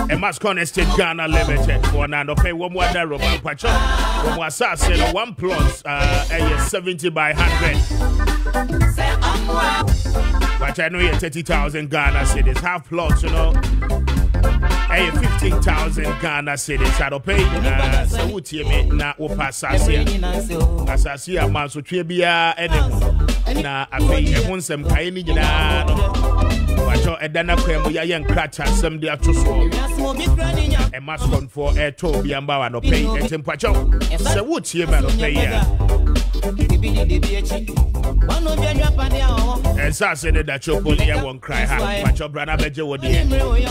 A Mascon Estate Ghana Limited for Nando pay one more narrow pacho. One more assassin, 1 plot, 70 by 100. But I know you're 30,000 Ghana cedis, half plots, you know. 15,000 Ghana cedis. I don't pay. So what you mean? Na opa Sasia man so trebia ene. Na afi ehun sem kai ni nyina no. Wacho edana kwemu ya yen kracha sem de atoso. E Mascon for to bi amba wa no pay. Etempacho. So what you mean no pay ya. And so said that your poly won't cry. But your brother beje wodi.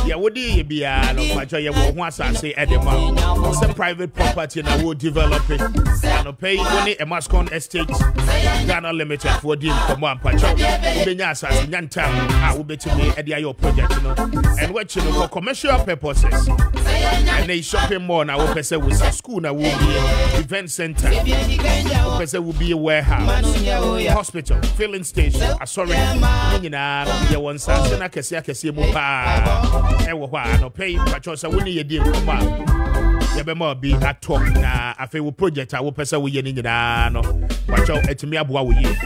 Ya wodi bia no pacho ye wo ho asase edema. It's a private property na wo develop it. And pay only a Mascon Estate Ghana Limited for deal come on pacho. Benya asase nyantam a wo betumi e dia your project no. And what you know for commercial purposes. And a shopping mall na wo pese wo school na wo be event center. Wo pese wo be a warehouse. Hospital, filling station, sorry, nyina ye won sanse na kese mu pa e wo hwa no pay pacho so woni ye di nkoma ye be ma bi atop na afi wo project a wo pese wo ye ni nyina no pacho etimi aboa wo ye.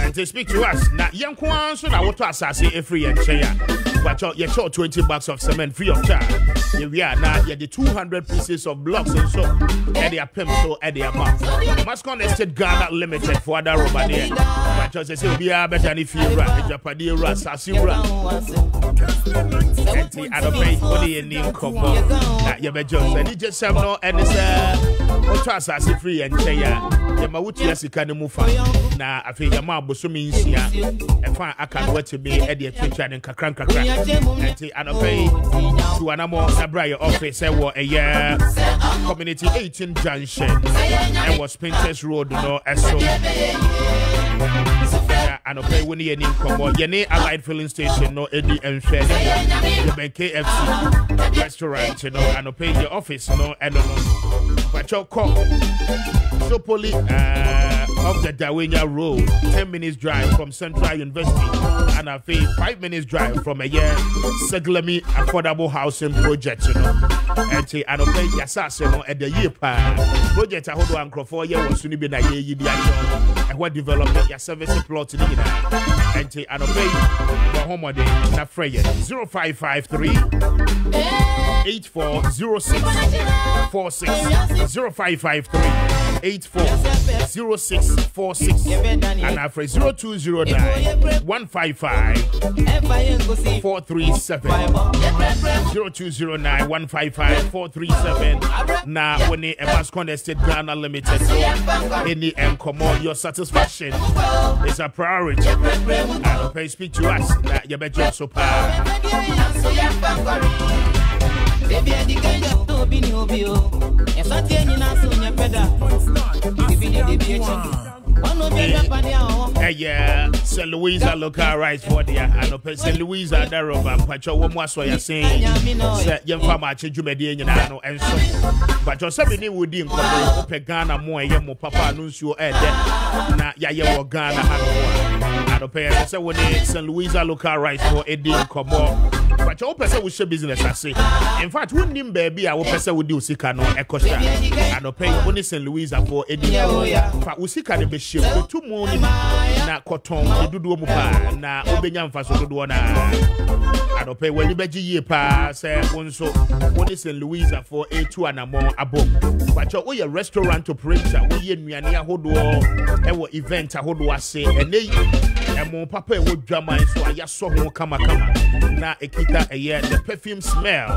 And to speak to us na yenkwan so na wo to asase every yen share pacho ye short $20 of cement free of charge. Here we are now, the 200 pieces of blocks and so, and they are so at their mouth. Mascon Estate Ghana Limited for other rubber there. But just say, we are better if you run, Japanese run, Sassi run. And the other pay only a name come on. That you bet just, and you just have no, and it's Sassi free and say, Yamauti Yasikani Mufa. Now, I think Yama Busumi is here. And fine, I can't wait to be at the Twitcher and Kakran. And the other pay to an more. Brian office a year community 18 junction and was Pinterest Road no so and okay when you need come on your allied filling station no Eddie and Fair your KFC restaurant you know and pay your office no and no but your call so poly of the Dawenya Road 10 minutes drive from Central University and I feel 5 minutes drive from a year Seglemi affordable housing project you know and I pay your sass you know at the year project I hold on for year was soon be na ye di action and what development your service plot in and I pay the home day na frey 0553 8406 46 0553 840646 and after 0209 155 437 0209 155 437 now when the Mascon Estate Ghana Limited any and come on your satisfaction is a priority and pay speak to us that you better so yeah, St. Louisa local rights for the and St. Louisa Daroba, Pacho, one more so you're saying, young farmer, Chumedi, and so, but your 70 would be in Ghana more, young papa, knows you at that, not Yaya Ghana, and pay so when St. Louisa local rights for Eddie Como. But your person will show business, I say. In fact, when him baby, our person would do Sikano, Ecosta, and pay only St. Louisa for Eddie. But we see can be shipped for 2 morning, na cotton, the do mupa, na Obenyam Faso do na. I don't pay when you bet ye pass, so only St. Louisa for A2 and more above. But your restaurant operator, we in Miania Hodo, and what event I hold was say, and they and more papa would drama, so I just saw more kama. Na ekita a year the perfume smell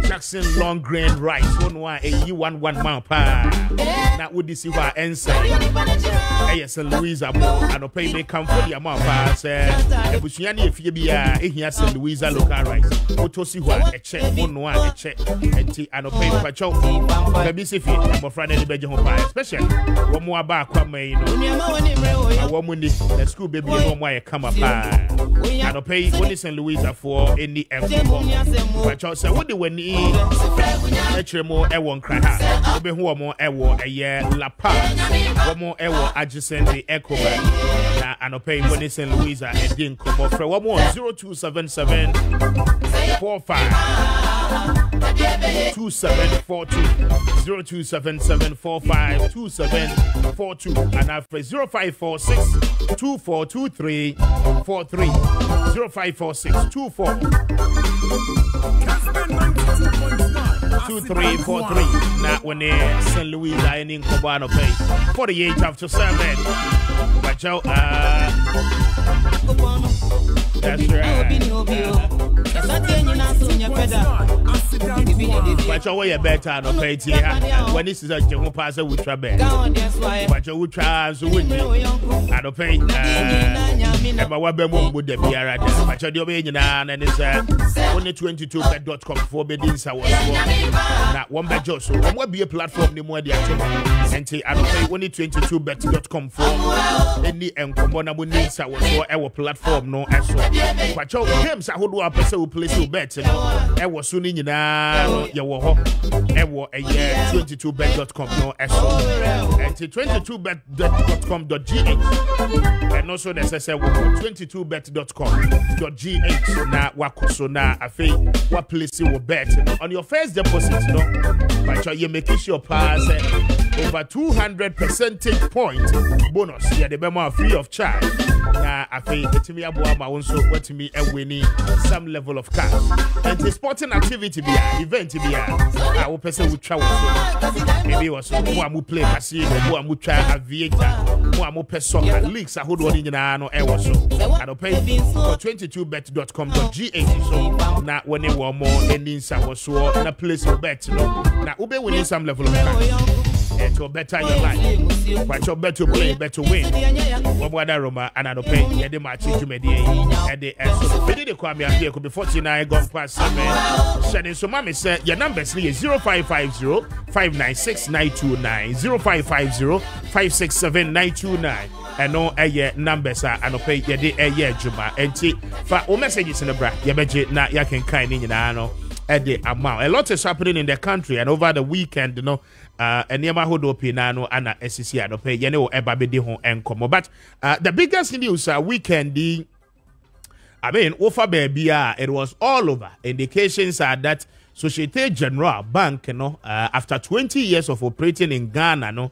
Jackson long grain rice 111 man pa na would see what answer yes Louisa and pay me come for the amount pa say ebusuani efie bia ehia St. Louisa local rice oto si what a check a check enti and pay pacho baby sefi my friend any beje ho pa especially one more aba Kwame you know one mundi the school baby no more come pa I don't pay when St. Louisa for any encomo. But you say what do when he actually more ewon craha. Obe who more ewo a year La Paz. One more ewo adjacent the echo. Na I don't pay when St. Louisa and didn't come off. One more 0277 45 2742 0277 45 2742 and after 0546 2423 43 0546 24 2343. Now when St. Louis are in Cobano pay 48 after 7. But you that's right. But you way better no pay here. When this is a general passer with trouble. But you would try to win. I don't pay. But what would be here? But you're doing and it's only 22bet.com for biddings. I was not one bed just so what be a platform the more they are and I don't pay only 22bet.com for any and common needs. I was for our platform no as well. But your games I would do a person who plays who bet. I was soon in your war. I was a year 22bet.com no as well. And 22bet.com.gh and also necessary 22bet.com.gh now what so now I think what place you will bet on your first deposit no but you making sure pass over 200 percentage point bonus yeah the bema free of charge now I think it's me abo my own so what me and winning some level of cash and the sporting activity be event be I will person will travel maybe was who am play casino who am try aviator who am person leaks I hold one in no I was so I don't pay for 22bet.com.gh so now when they want more ending some was so na place you bet no now ube winning some level of cash and to better your life but you bet to play bet to win what Roma and I don't pay yeah the match you made and the so we did the Kwame Appiah Kubi 49 gone past 7 shedding so mommy said your number is 0550 596 929 0550 567 929 and no numbers are and pay your day Juma and for all messages in the bra ya beje na ya can kind in no at the amount. A lot is happening in the country and over the weekend, you know, and near my hood opinano and SCC and pay you know ebabedi hon enkomo. But the biggest news weekend I mean over baby it was all over. Indications are that Societe Generale Bank, you know, after 20 years of operating in Ghana, no,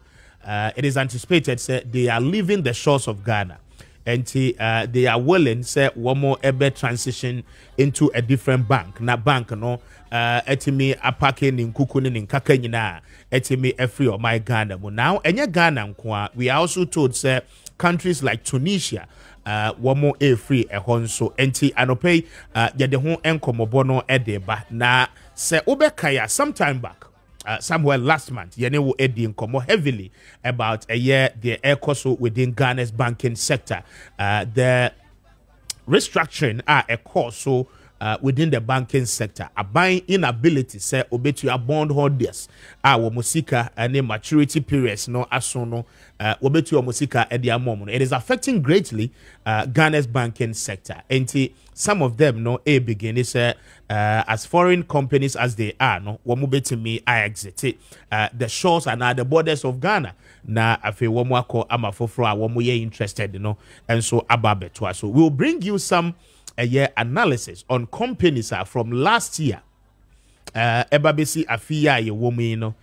it is anticipated they are leaving the shores of Ghana. And they are willing, say, one more ever transition into a different bank. Na bank, no, etimi apake in kukuni in kakanyina, etimi free of my Ghana. Now, enya Ghana, we are also told, say, countries like Tunisia, one more free a honso, enti anope, ya de hon enkomobono edeba. Na, se ubekaya sometime back. Somewhere last month, Yenewo Eddie Nkomo heavily about a year the air course within Ghana's banking sector. The restructuring a course so within the banking sector. A buying inability say obetu a bond holders our musika and a maturity periods no asono obetu musika at the moment. It is affecting greatly Ghana's banking sector. And some of them no a begin is as foreign companies as they are no wamubeti me I exit the shores and the borders of Ghana na afi wamwako ama foforo a wamuye interested you know and so ababetwa. So we'll bring you some a year analysis on companies from last year. Ebabesi Afia ye woman, you know,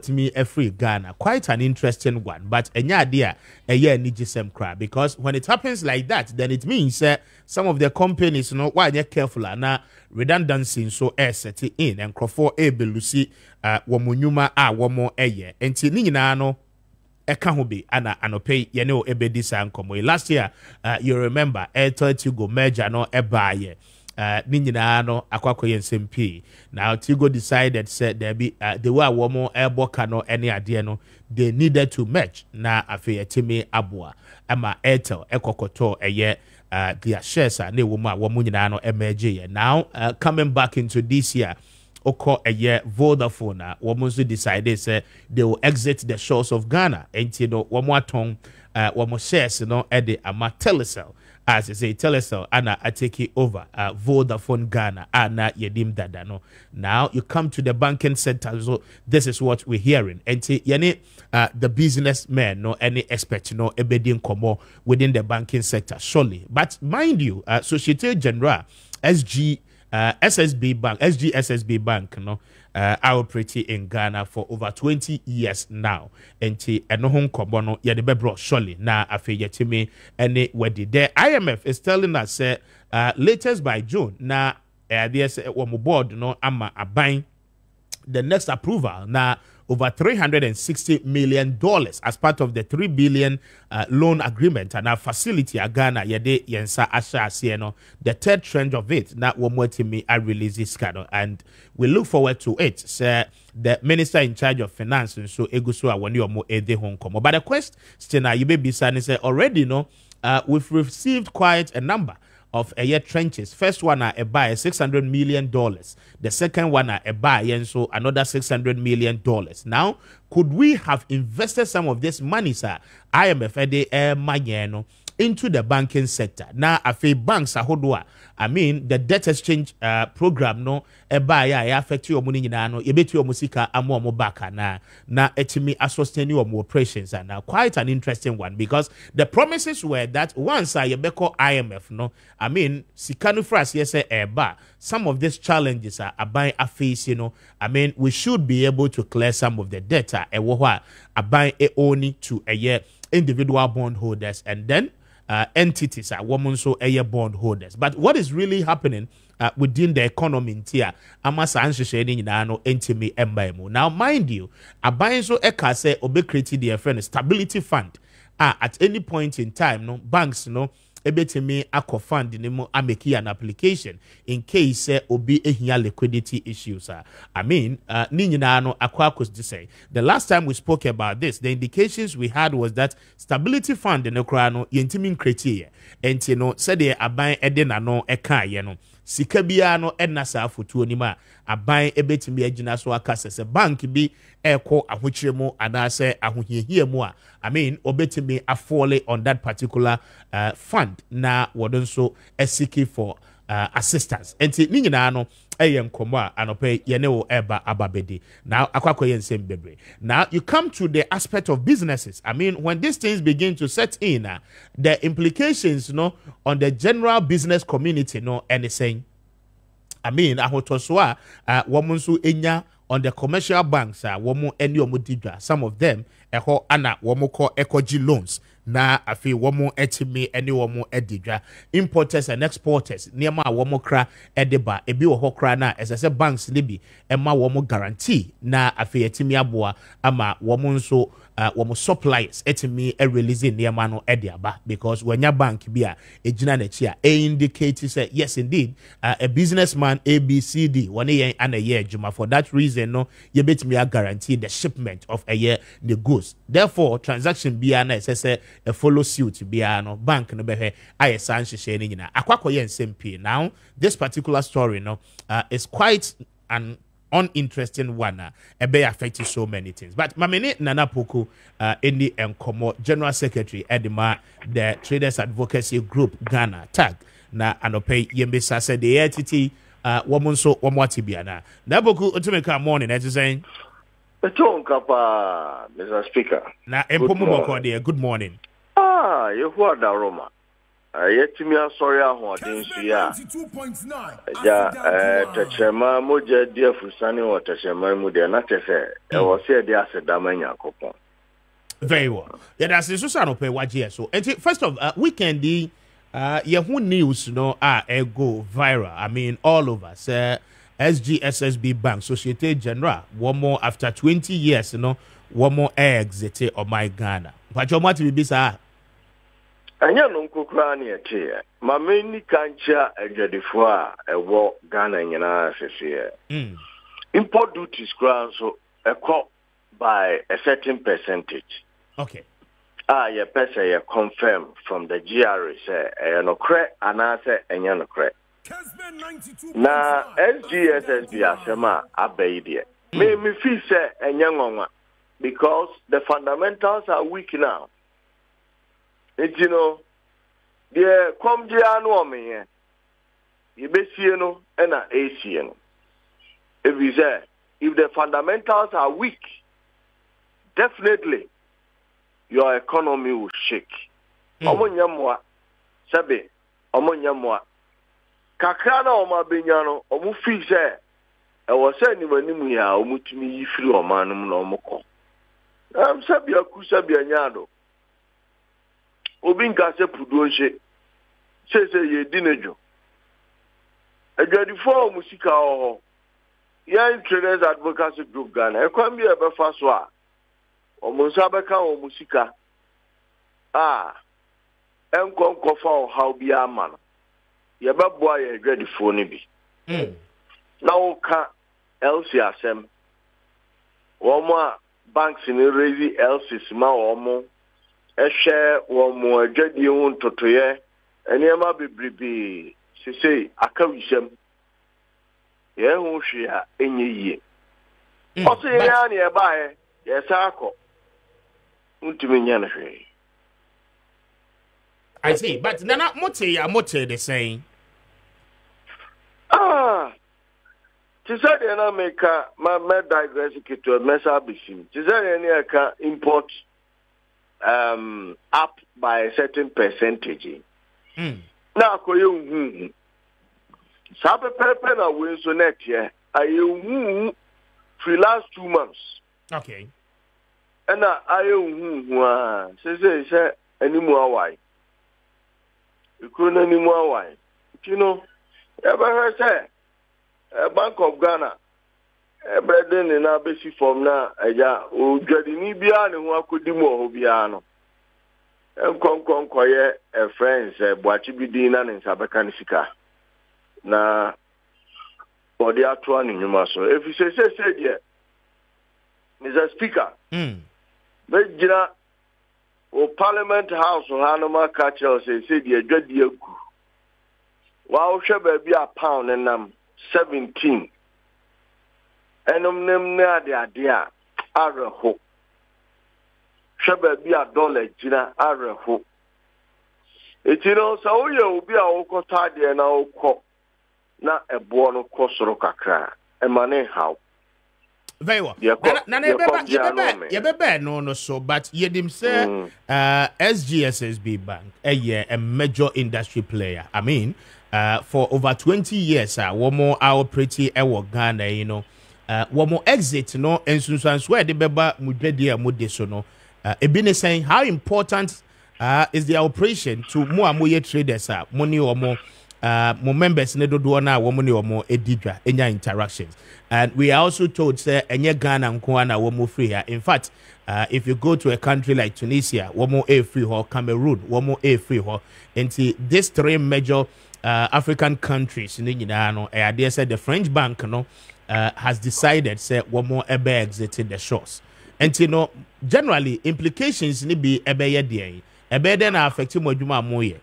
me a free Ghana. Quite an interesting one, but a year a year nijisem cry because when it happens like that, then it means some of the companies, you know, why they're careful and redundancy so set in and crofo able lucy wamunyuma wamo a year and tinina no. Ekahobi ana anope yene ebedi sankomo. Last year you remember Airtel Tigo merger no ebaye ninyina no akwakoye nsmp. Now Tigo decided said there be they were womo airboka no any ade no they needed to merge na afi etimi aboa ama Airtel ekokoto eye their shares na womo womo nyina no emerge. Now coming back into this year Oko a year Vodafone woman decided say they will exit the shores of Ghana and you know one more tongue one more shares you know at the ama Telecel as I say, Telecel, Anna, I take it over. Vodafone Ghana, Anna, Yedim Dadano. Now you come to the banking sector, so this is what we're hearing. And the businessmen, no, any expert, no, ebedin komo within the banking sector, surely. But mind you, Societe Generale, SSB Bank, SGSSB Bank, no, are operating in Ghana for over 20 years now. And no home kobono ya de bebro surely na afe yetime any wedi. The IMF is telling us latest by June na there's one board no ama abine the next approval na over $360 million as part of the $3 billion loan agreement and our facility at Ghana yede yensa asha asieno. The third trend of it na womwetimi I release this card and we look forward to it. Sir, the minister in charge of finance and so egusu awani omo ede hong komo. But the question you may be saying is already no we've received quite a number of a year trenches. First one a buy $600 million. The second one a buy and so another $600 million. Now, could we have invested some of this money, sir? IMF money into the banking sector. Now, a banks are I mean, the debt exchange program no a buy affect your money no you bet your musika amo baka na etimi sustain your operations and now quite an interesting one because the promises were that once I beko IMF no I mean sikanu fras yes some of these challenges are buying a face I mean we should be able to clear some of the data a buying only to a year individual bondholders and then entities are women so a bond holders. But what is really happening within the economy in here? Amasa answering no entimi embaemu. Now, mind you, a buying so eka say obe created the friend stability fund. At any point in time, no banks no ebetimi akọ fund ni mo ameki an application in case obi ehia liquidity issues. I mean, ni nyina no akwa to say the last time we spoke about this, the indications we had was that stability fund in okra no yentimi criteria enti no said the aban ede na no eka ye no sika bia no enna sa fotuo ni ma aban ebetimi agina so aka se bank bi eko ahokyere mu anase ahohiehie mu a I mean obetimi afole on that particular fund na wodon so seeking for assistance enti ni nyina no eye nkomo a anope ye ne wo eba ababedi now akwakoye nsem bebre. Now you come to the aspect of businesses. I mean when these things begin to set in the implications no on the general business community no anything I mean ahotoswa womunsu enya on the commercial banks womu eni omudidwa some of them eho ana womu ko ekoji loans na afi womu etimi eni womu edidwa importers and exporters niema womu kra edeba ebi wo kra na esese banks libi ema womu guarantee na afi etimi aboa ama womu nso womu suppliers etimi release niema no ediaba because wenya bank bia ejina na chi a indicate say yes indeed a businessman ABCD woni yen ana ye adwuma for that reason no ye betimi guarantee the shipment of a year the goods. Therefore transaction bia na esese a follow suit bia no bank no behe ayesan hye ni nyina akwakoye nsempie. Now this particular story no is quite an uninteresting one be affecting so many things. But mamene Nana Poku any enkomo General Secretary Edima the Traders Advocacy Group Ghana tag na anope yembesa said the entity woman so wamwati biana na Poku utumeka morning as saying Mr. Speaker. Na empomu boko there. Good morning. You who da Roma. Yet me sorry ahodin so ya. Ja techema moja dia fusani wa techema mu de na tefe. E wo se de asedama nyakopon. Very well. Yeah, that's so no pay waje so. First of weekend who news no go viral. I mean all over. Say SGSSB Bank, Societe Generale, one more after 20 years, one more exit of my Ghana. But you want to be sir? And you know, Kukrani a chair. My main cancha a jadifua, a walk Ghana in an here. Import duties ground so a crop by a certain percentage. Okay. Your person you confirm from the GRA say, no credit, and answer, and you no credit. Na SGSSB asema abeidie. Me feel say enyangonwa because the fundamentals are weak now. You know, The come no me you be see no and AC no. If you say if the fundamentals are weak, definitely your economy will shake. Omunyamwa sabe omunyamwa kakra na oma benya no omu fi say e wo say ni manimu ya omutumi yifiri omanum na omukọ sabe akusabe anyado obi nka se pudu onhye se ye dinejo adwadifo musika ho ya traders advocacy group Ghana e kwam bi e be fa so a omunsa beka o musika enkonkofa how bi ama ye beboa ye adwadifo ni bi na wo ka LC asem wo mo a banks ni raise LCs ma wo mo ehwe wo mo adwadi hu ntotoye eniema bebrebe sesei akawisem ye hu hwe a enye yie oso ye ya na ye baaye ye sa akọ ntumi nya na hwe. I see, but nana mote the saying ti say dey na make ma digress to mesa bisim ti say any ka import up by a certain percentage na akoye hu sabe pepe na we so net here aye for last 2 months. Okay. And aye hu say animu awai ikuna animu awai you know ever say Bank of Ghana Bredin na besi form na eja o dwadi ni bia ne ho akodi mu ho bia no enkonkonkoye friends boachi bidi na ne nsabeka ne sika na body ato ani nyuma so if you say there Mr. Speaker mejira o Parliament House hanoma catcher say there dwadi agu wa o hwe ba bia pound nam 17 enom nem na ade a areho hweba bi a dollar gina areho etino sa oye obi a wokota de na wokọ na ebo no kosoro kakra e mane how very well na yebeba no so but yedim say SGSSB Bank a major industry player. I mean for over 20 years, one more our pretty Ghana, you know, one more exit, no, and soon swear the beba mudedia mudeso no. Ebine saying how important is the operation to more traders, money or more members nedo duana, money or more edidra, enya interactions. And we are also told say enye Ghana and Kwana womo free here. In fact, if you go to a country like Tunisia, womo a free or Cameroon, womo a free or into these three major African countries in the they said the French bank has decided say one more ebe exited the shores. And you know generally implications ni be ebe ye dey ebe then affect mo djuma moye.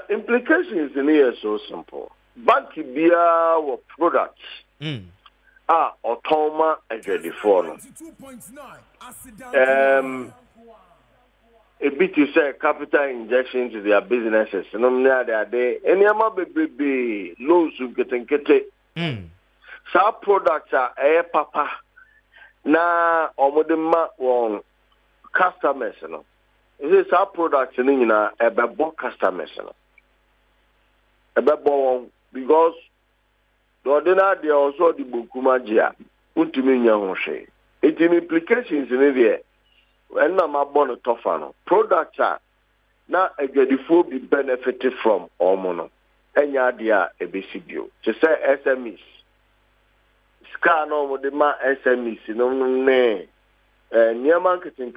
Implications in here so simple. Bank bia wo products automa ejedi for no. A bit you say capital injection to their businesses. No near their day. Any be loans to getting. Some products are papa. Na omodema on customers. No, it is our products in a bebo customers. No, a bebo because the ordinary they also the bukumagia. Untiminya hoshe. It implications in it. When I'm born a tougher products are now a good be benefited from or mono. Any idea a BCBO. To say SMEs. Scan over the SMEs, no near marketing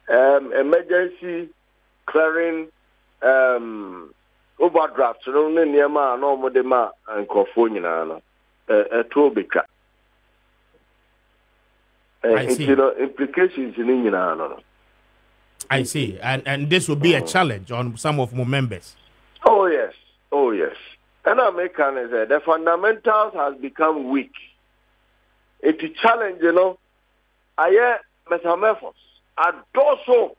emergency clearing overdrafts, no near ma no more the ma and California a Tobika. Implications in England. I see, and this will be a challenge on some of my members. Oh yes. And American is the fundamentals has become weak. It's a challenge, you know. I hear some efforts. I do so.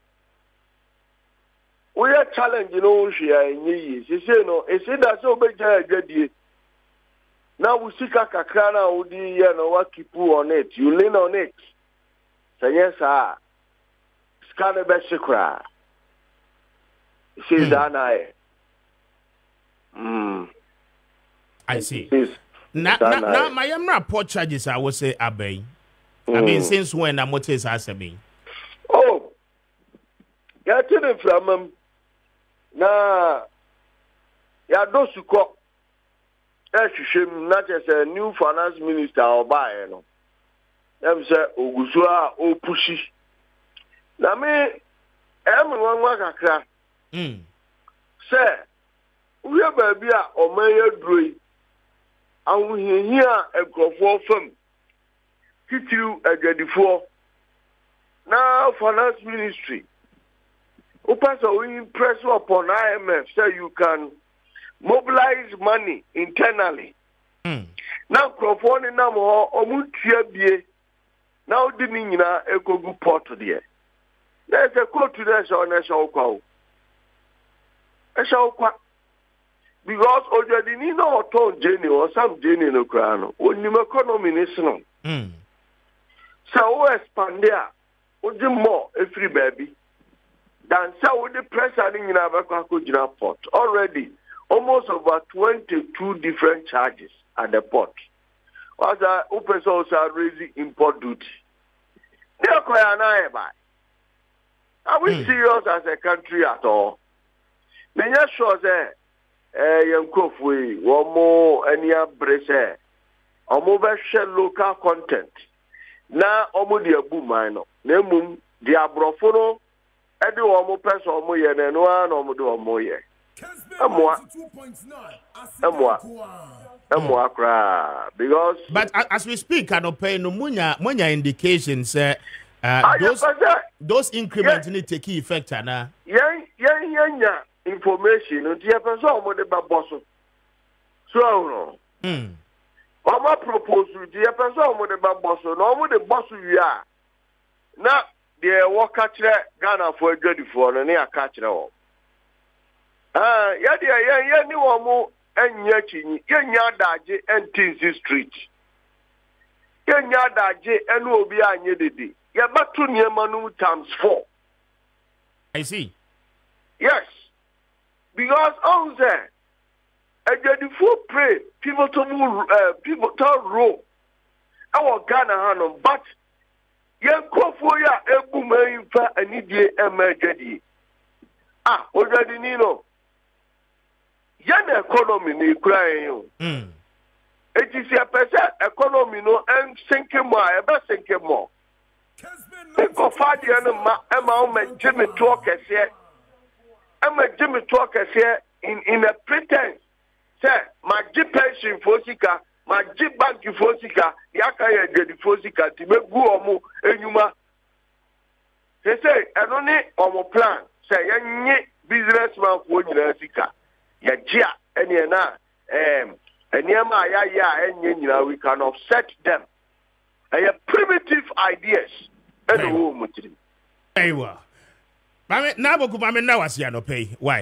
we are challenging no share ye. She say no, e say that so be jay. Now we see kakra na odi ye no what keep on it. You lean on it. Say yes sir. Scan be sekra. Says that I see. Now my report charges I would say abey. I mean since when I'm what is asking. Oh, ya tell from na ya do suko. Not as a new finance minister or buy no. Them say Ogusua o pushi. Na me one kakra. Say we are baby a o maye droi. And we hear a grofo fam. Kitiu agedifo. Now finance ministry. Upasa we impress upon IMF say you can mobilize money internally. Now, Crawford and Namo, Omutia now the Nina Eco port there. There's a quote to this on a show call. A show because already Nina or told Jenny or some Jenny in the crown, when you economy national. So, expand there, would you more a free baby than so with the pressure in our port already. Almost over 22 different charges at the port. Other open source are raising import duty. They are quite an eye. Are we serious as a country at all? Many sure that young Kofwe, one more any brace, or more share local content. Now, almost the boom minor. Nemum, the abrofono, every one more person or more and one or more year. Because but as we speak, I don't pay no munya indications. Those increments need to take effect, na. Yeah, information. And the person what about boss. So no. Oma propose the person what about boss. No, what the boss we are. Now the work catch Ghana for a good for and they are catching all. Yeah, ni womo enya chinyi, enya daje NTC Street. Enya daje enu obi anye dede. Ya batu niema no times 4. I see. Yes. Because on there, the full pray people to row. Our Ghana hanom, but yen kofo ya ebu meyifa anidie emejedi. Already nino. Yan economy ni crying. It is a person economy no and sinking more, ever sinking more. Because Fadi and Emma Jimmy talkers here. Emma Jimmy talkers here in a pretense. Say, my G pension for Sika, my G bank for Sika, Yakaya did for Sika, to make Guomo and Yuma. They say, I don't need our plan. Say, any businessman for Sika. Yeah, and we can offset them. Primitive ideas. Aywa. Now I see no pay. Why?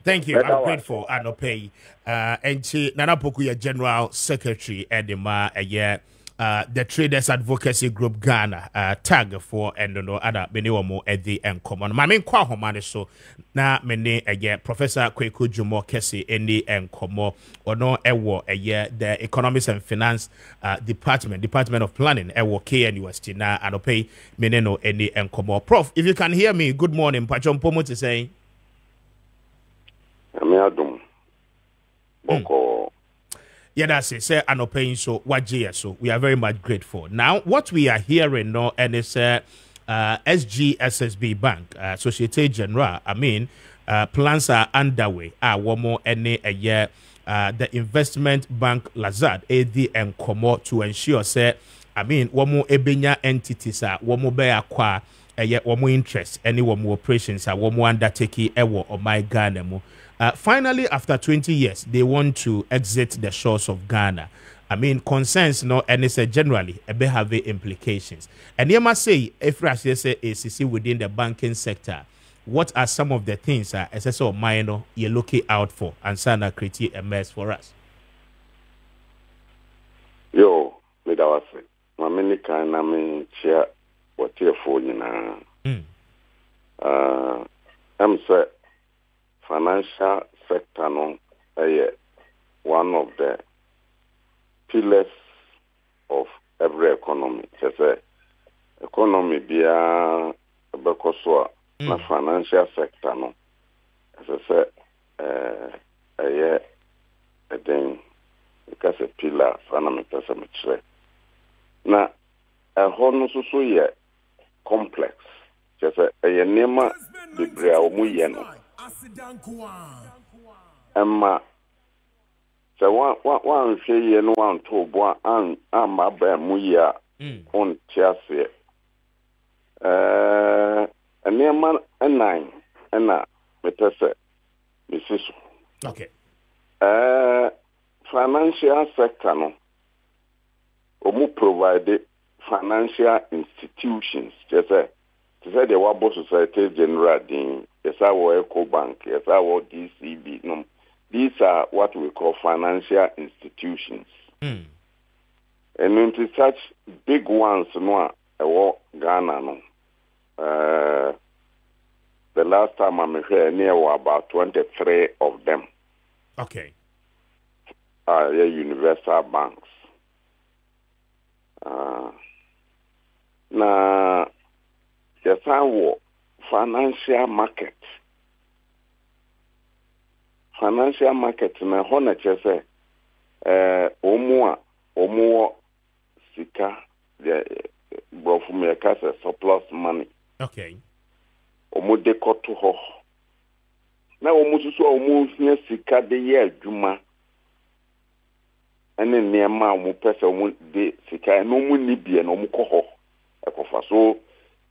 Thank you. I'm grateful. I no pay. And she Nana Pokuya General Secretary Edema a year. The Traders Advocacy Group Ghana tag for and no other many at the end common. My main quahomani so na many a year Professor Kweku Jumo Kesi any and como or no ewo a year the Economics and Finance Department of Planning ewo KNUST na and pay meneno any and como. Prof, if you can hear me, good morning. Pachon Pomo to say. Yeah, that's it. Say Anopaying so what so we are very much grateful. Now, what we are hearing now, and it's SGSSB Bank, Societe Generale. I mean, plans are underway. One more any a year. The investment bank Lazard AD and Como to ensure say, I mean, one more ebenya entities one more bear qua one more interest, any one more operations one more undertaking ewo or my Ghana mo. Finally, after 20 years, they want to exit the shores of Ghana. I mean, concerns, no, and it's generally a bit have implications. And you must say, if I say ACC within the banking sector, what are some of the things SSO minor you're looking out for and Sana create a mess for us? Yo, with our say, my many kind of mean chair what your phone I'm say financial sector no one of the pillars of every economy. Just say economy be a because na financial sector no. As I say, then because a pillar fundamental cemetery. Na a whole so ye complex. Just a nema the brea omuyeno. Emma so one share no one to boa an ma ba muya on tiase. Nema nine na metase misiso. Okay. Financial sector no omu provide financial institutions just say the Wabo Society General din yes our Eco Bank yes our DCB no these are what we call financial institutions and into such big ones no Ghana no the last time I'm here near about 23 of them. Okay. Universal banks. Now, yes, our financial market. Financial market, na hona chese, omuwa sika, the brofumeka surplus money. Okay. Omu dekotu ho. Na omu susu omu sika de ye juma. And then near my person de sika no mu nibia no mu koho ekofa so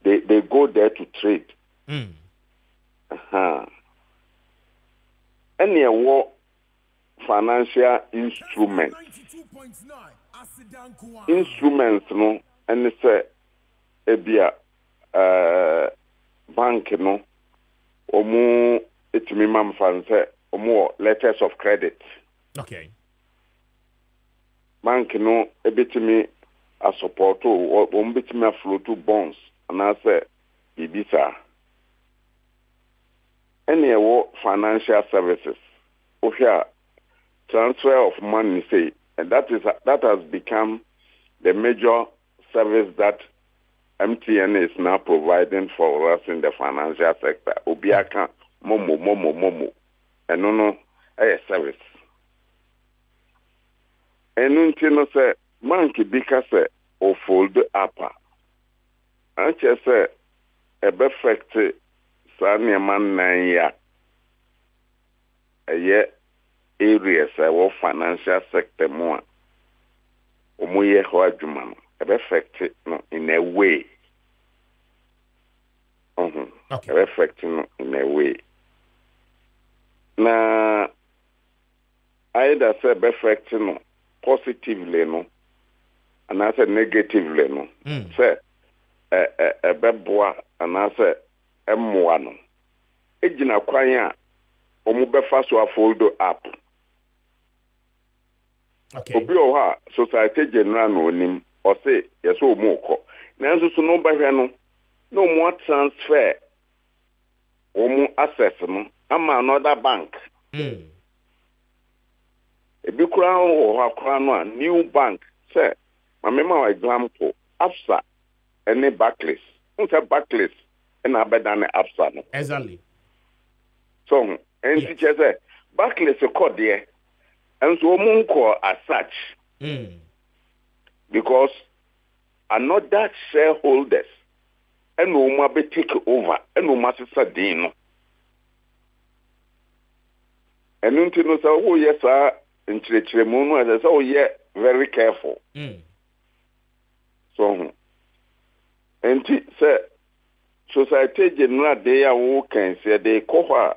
they go there to trade. Any financial instruments no and say ebia bank no omu etimi mam fan say omu letters of credit. Okay. Bank no ebetimi a support o betimi a flow to bonds and I say bibisa any financial services o here transfer of money say and that has become the major service that MTN is now providing for us in the financial sector. Obiaka momo and no a service. And until say bank because o fold up. And just say a perfect sanya man 9 year a year areas of financial sector more. Omuye ho adwuma a perfect no in a way. Okay. A perfect no in a way. Na either say perfect no positively no and I said negatively no say a beboa and I said M1 no ejina kwan a omu befa so afoldo up. Okay. Obi o ha society general no nim o say yes o mu ko nanso so no bahwe no mo transfer omu access no ama another bank. Ebi kura o akura no a new bank say mamema example Absa any Barclays unta Barclays na abeda na Absa no exactly so and teacher say Barclays code there and so munko as such because another shareholders and no more be take over and no more sadin no and until no say oh yes sir in Chirechiremunu as oh yeah very careful so and say society general they are who can say they cover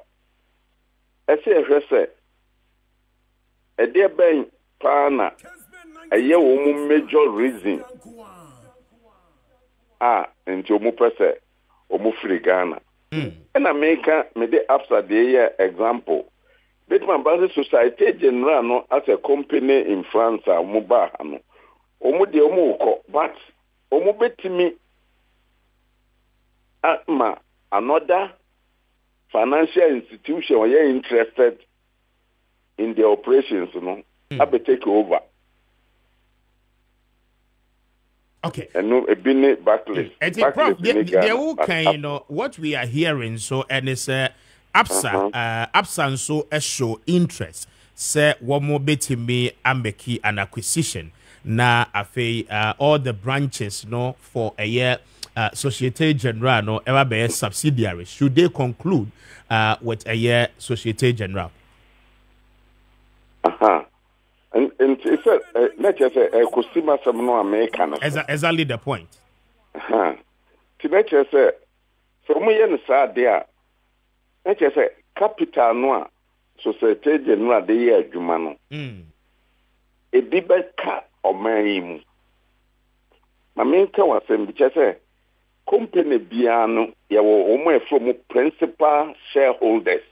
I say a dear Ben Pana a major reason. Into omu pese omu free Ghana. And America made the Absa the example. Bitman Basi Society General no as a company in France omu ba no. Omu de omu ko, but omu betimi ma another financial institution were you interested in the operations, I take over. Okay. And no, a been backlist. What we are hearing, so, and it's Absa so a show interest. Say, one more bit me ambeki an acquisition. Na afe all the branches, for a year. Societe Generale no ever be a subsidiary. Should they conclude with a year Societe Generale? And it's let's just say a customer some no American. Exactly the point. To let's just say so we yen sad there. Let's just say capital no Societe Generale de year adwuma no. E bi be ka o man yi mu. Ma me nka wasem bi say company biano yawo omo from principal shareholders.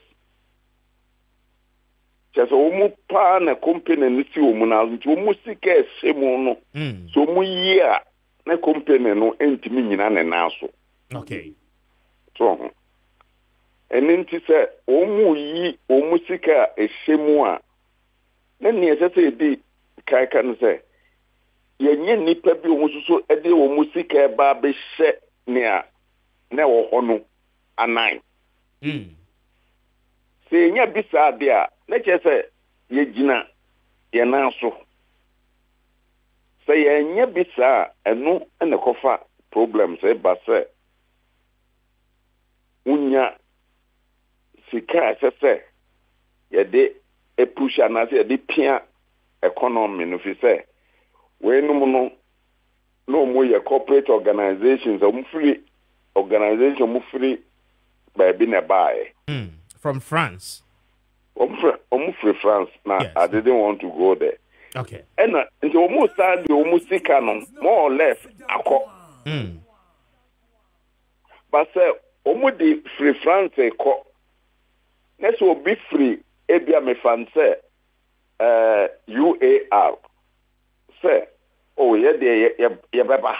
Just omo pa na company ni ti omo na nti omo sika esemu no. So omo yia na company no entimi nyina na naso. Okay. So nti say omo yi omo sika esemu a na ne say di kai kan say yenye nipa bi omo so e de omo sika ba be hye Nia never hono a 9. Say, ya bisa there, let's just say, ye gina, ye naso. Say, ya bisa, and no, and the cofa problems, basa. Unya, sika, say, ye de, a push and as a pia economy, no, if you say, we no more your corporate organizations or free organization free by being a buy. From France. Free France. Now yes. I didn't want to go there. Okay. And the almost sad the almost canon, more or less But say almost the free France next will be free Ebia me France UAR. Say oh, yeah, beba.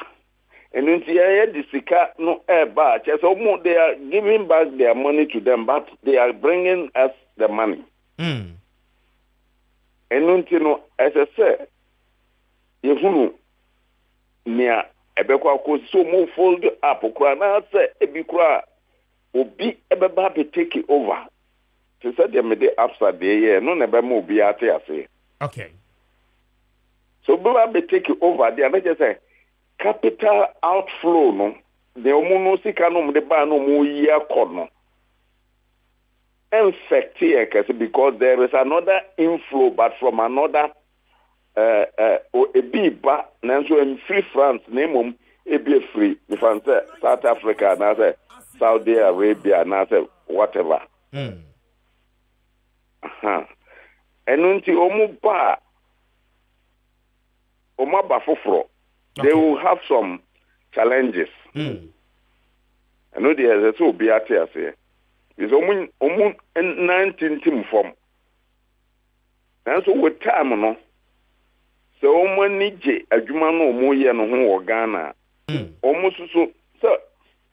And then the sika no eba. So they are giving back their money to them, but they are bringing us the money. And then as I said, you near ebekwa ko so more fold up. Ukra say ebikra obi ebeba be take it over. So said they made the upside there. No never move be at say. Okay. So Baba be take it over there. Let's just say capital outflow no. The omuno sika no de ba no mo year kono. Infect here because there is another inflow, but from another a biba nanso in free France name e be free. If I say South Africa and I say Saudi Arabia and I say whatever. And unti omu ba they will have some challenges. I know there's a be at here. It's almost 19 team form. And so with time, no. So many a Jumano Moya no Ghana. Almost so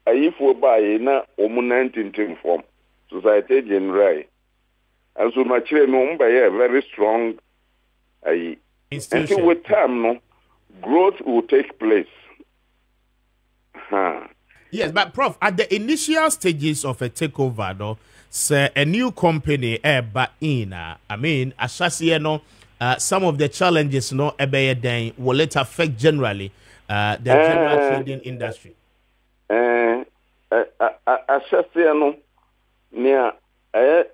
if we buy na almost 19 team form. Society General. And so much no by a very strong until with time, no, growth will take place. Yes, but Prof, at the initial stages of a takeover, no, say a new company, but I mean, some of the challenges, no, will it affect generally the general trading industry? No, near a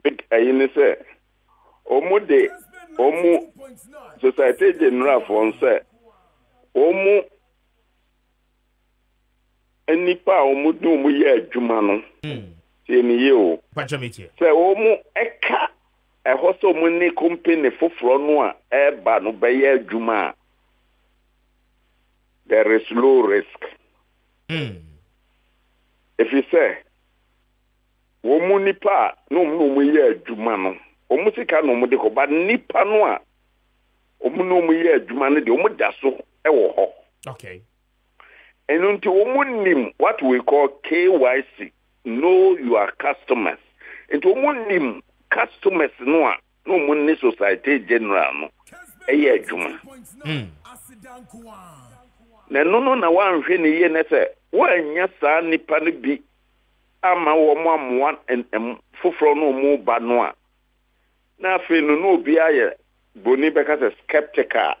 big, say, Omu Society General for say Omu enipa omu do mu ye adwuma no. Say ni ye o. Say omu eka hoso money company foforo no a eba no be ye adwuma there is low risk. If you say wo nipa no mu ye adwuma no omu sika no mu de ko ba nipa no a omu no mu ye adwuma no de omu da so e wo ho. Okay. And until nim what we call KYC, know your customers. Into nim customers no money society general no eye adwuma. Na wan hwe ne ye ne se wanya saa nipa no bi ama wo mo amwa foforo no mu ba no a na afi no obi aye boni beka se skeptical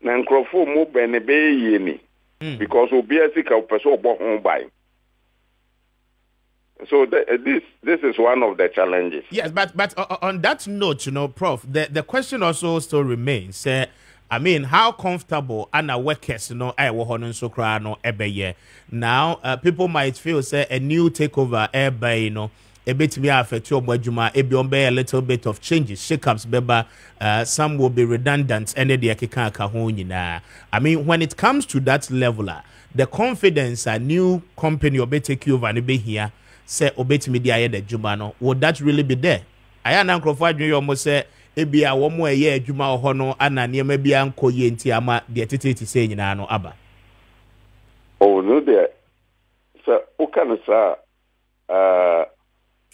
na nkrofo mu bene be ye ni. Because obesika person obo hon by. So this is one of the challenges. Yes, but on that note, Prof, the question also still remains. I mean, how comfortable are workers, now, people might feel say a new takeover, a bit me affect your budget, a little bit of changes, shake-ups, beba, some will be redundant, and I mean, when it comes to that level, the confidence a new company or take over and be here, say obey media the Jumano, would that really be there? I am Uncle Fadri almost say, Ebia, one more year, Juma or Hono, and near maybe Uncle Yenti Ama, the attitude saying, no, Abba. Oh, no, there. So, Okana, sir,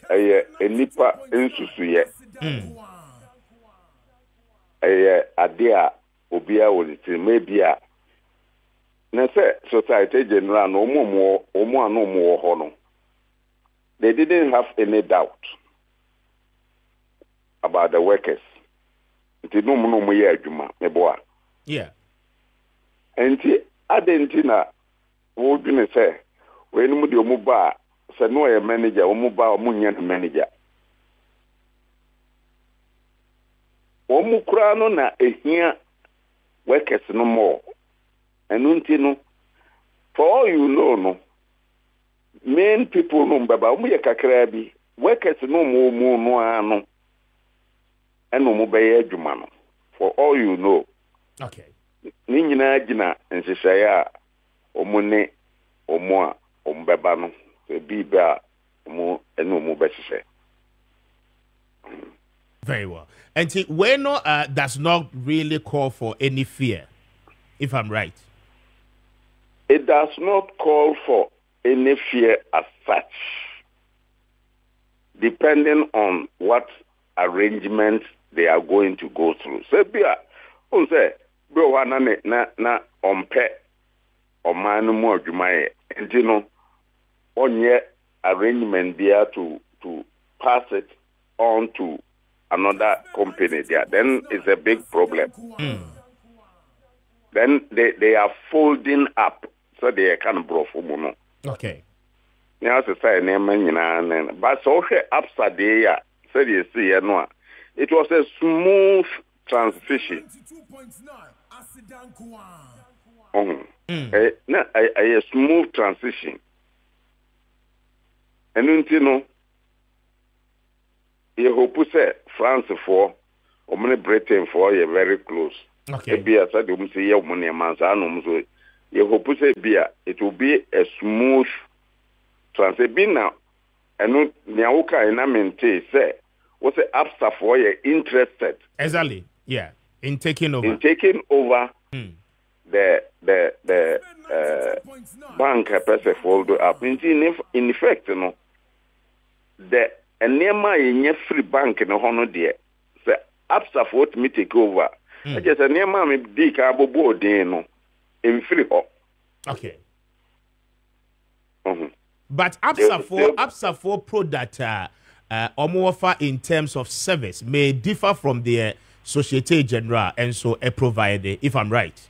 a nipa insusu ye. Adia obia wodi maybe a na say society general no omo no mo ho no. They didn't have any doubt about the workers. Nti no mo ye adwuma me boa. Yeah. Enti adentina wo dwene say we no mu de omo ba say no ye manager omo ba omo nya manager. Omu kura no na ehia workers no more. Enunti no for all you know no main people no baba omu ye kakra bi workers no mo no ano eno mo be ye adwuma no for all you know. Okay. Ni nyina gina nsesaya omu ne omu a ombeba no se bi ba omu eno mo be sese. Very well. And see, Weno does not really call for any fear, if I'm right. It does not call for any fear as such, depending on what arrangements they are going to go through. So, on say, bro, na ompe omanu mo jumaye, and you know, on ye arrangement there to pass it on to another company there, then it's a big problem. Then they are folding up so they can bro for mono. Okay. Now to say name but so upside there said you see it was a smooth transition. A smooth transition. And you know you hope say France for or many Britain for you very close. Okay. Be as I do say your money manzano so you hope say it will be a smooth transition now. And Nyauka and Amente say what's the upside for you interested. Exactly. Yeah. In taking over. In taking over the bank person fold up. In effect, you know, the and near my free bank in a honor dear. The apps what me take over. I just a near my dick abo no in free hop. Okay. But apps for product offer in terms of service may differ from the Societe Generale and so a provider, if I'm right.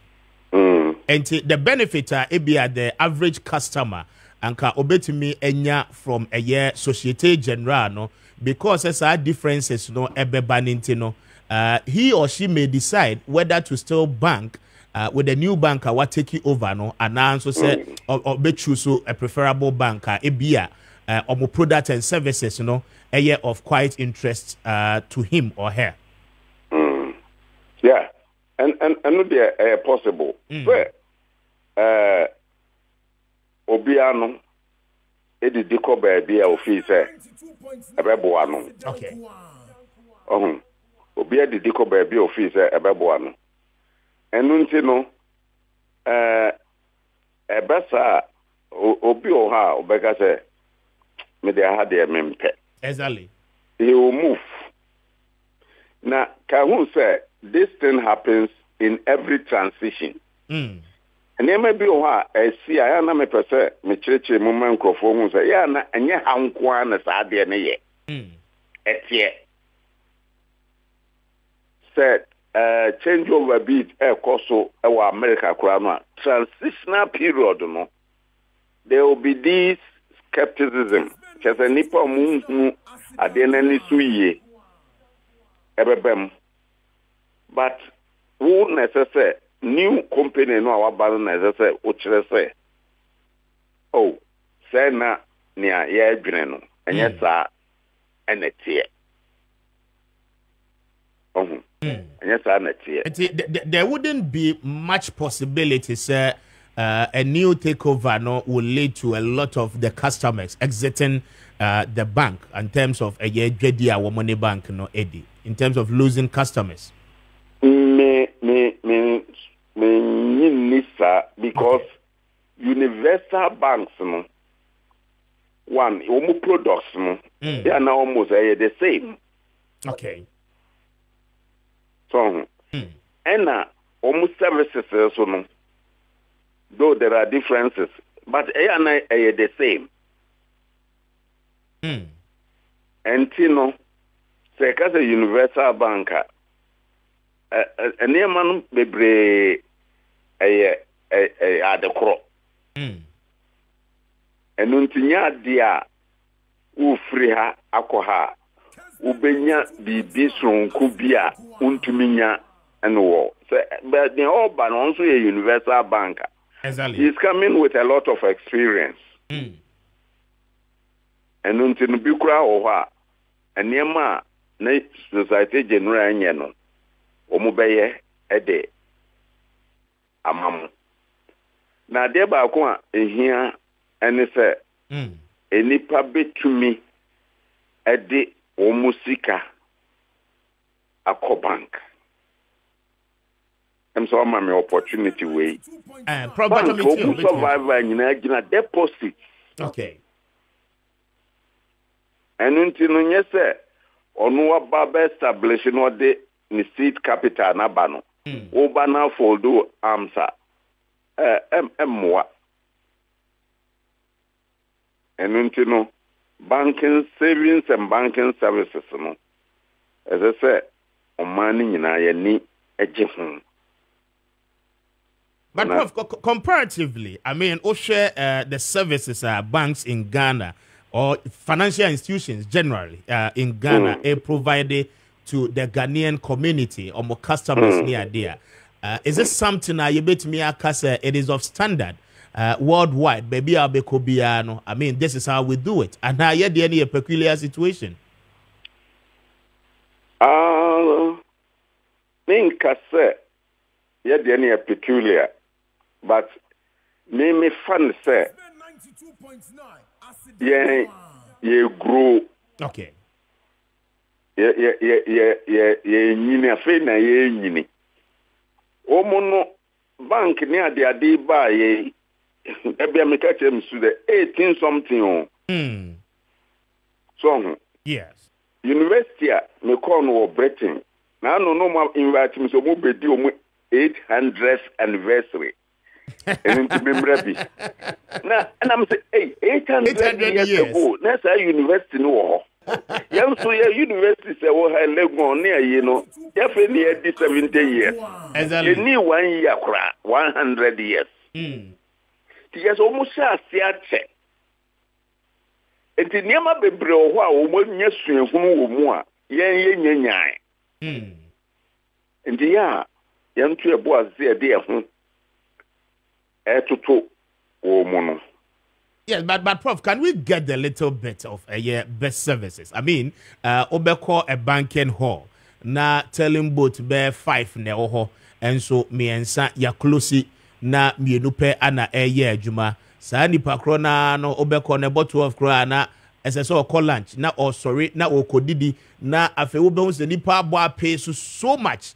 And the benefit be at the average customer. And ka obetumi enya from a year Societe Generale no because as our differences no ebeba ninti no he or she may decide whether to still bank with a new banker what take you over no and also say or be choose a preferable banker ebia or product and services no a year of quite interest to him or her. Yeah, and they possible. Obiano, it did go by the officer, a babuano. Okay. Obia did go by the officer, a babuano. And Nuntino, a bessa, Obio ha, Obega say, me they had their mempe. Exactly. He will move. Now, Kahun said, this thing happens in every transition. And there may be a see, I am a person, me church, moment, microphone, say, yeah, and yeah, I'm quite as I did ye. Etie. Said, change over beat, also, our America crown, transitional period, no. There will be this skepticism. Just a nipper moon, at the end of the suye. But who necessary new company no our balance necessary which say oh say na nia ye dwene no enye sa enetie enye sa enetie there wouldn't be much possibility sir a new takeover no will lead to a lot of the customers exiting the bank in terms of a year our money bank no Eddie in terms of losing customers. Because universal banks, no, one, almost products, no, they are now almost the same. Okay. So, and almost services, so no, though there are differences, but they are not the same. And you know, say, as a universal banker, a near man be a the crop. And untinya dia ufriha akoha ubenya bibisron kubia untuminya and war. But the Orban also a universal banker. Exactly. He's coming with a lot of experience. And untinu bikura oha and yema na society general nyeno omubeye ede amam na de ba ko a ehia ene se enipa betumi ede omusika akobank em so ma me opportunity way probably survivor nyina deposit. Okay. And until no nyese onu aba establish no de ni seed capital na ba no oba na foldo amsa emwa and until no banking savings and banking services no as I say o man nyina ye ni eje hu. But Prof, comparatively, I mean, share the services banks in Ghana or financial institutions generally in Ghana are provided to the Ghanaian community or more customers near there. Is this something you bet me it is of standard worldwide? Maybe I mean, this is how we do it. And now you any a peculiar situation. Think yeah, any a peculiar, but me fun say. Yeah, grow. Okay. Nyini afe na ye nyini. Omono bank ni ade ba ye ebia me ka chem su de 18 something on. So yes. University me call no Britain. Na no ma invite me so mo bedi o mo 800th anniversary. And to remember be. Now, and I'm saying, hey, 800 years ago, that's a university no. Young so your university say, oh, I live on near, you know, definitely 70 years. You need 1 year, 100 years. Yes, almost a theatre. And the name of the bro, when you swim from more, and the young to a boy there, dear. Etuto womono Yes, but Prof, can we get a little bit of best services? I mean, obeko a banking hall na telling both bear 5 ne oho and so me ensa ya close na mienupe ana juma sa nipa kro na no obeko ne bottle of kro na SSO call lunch na or sorry na okodidi na afe wo se nipa abo pay so much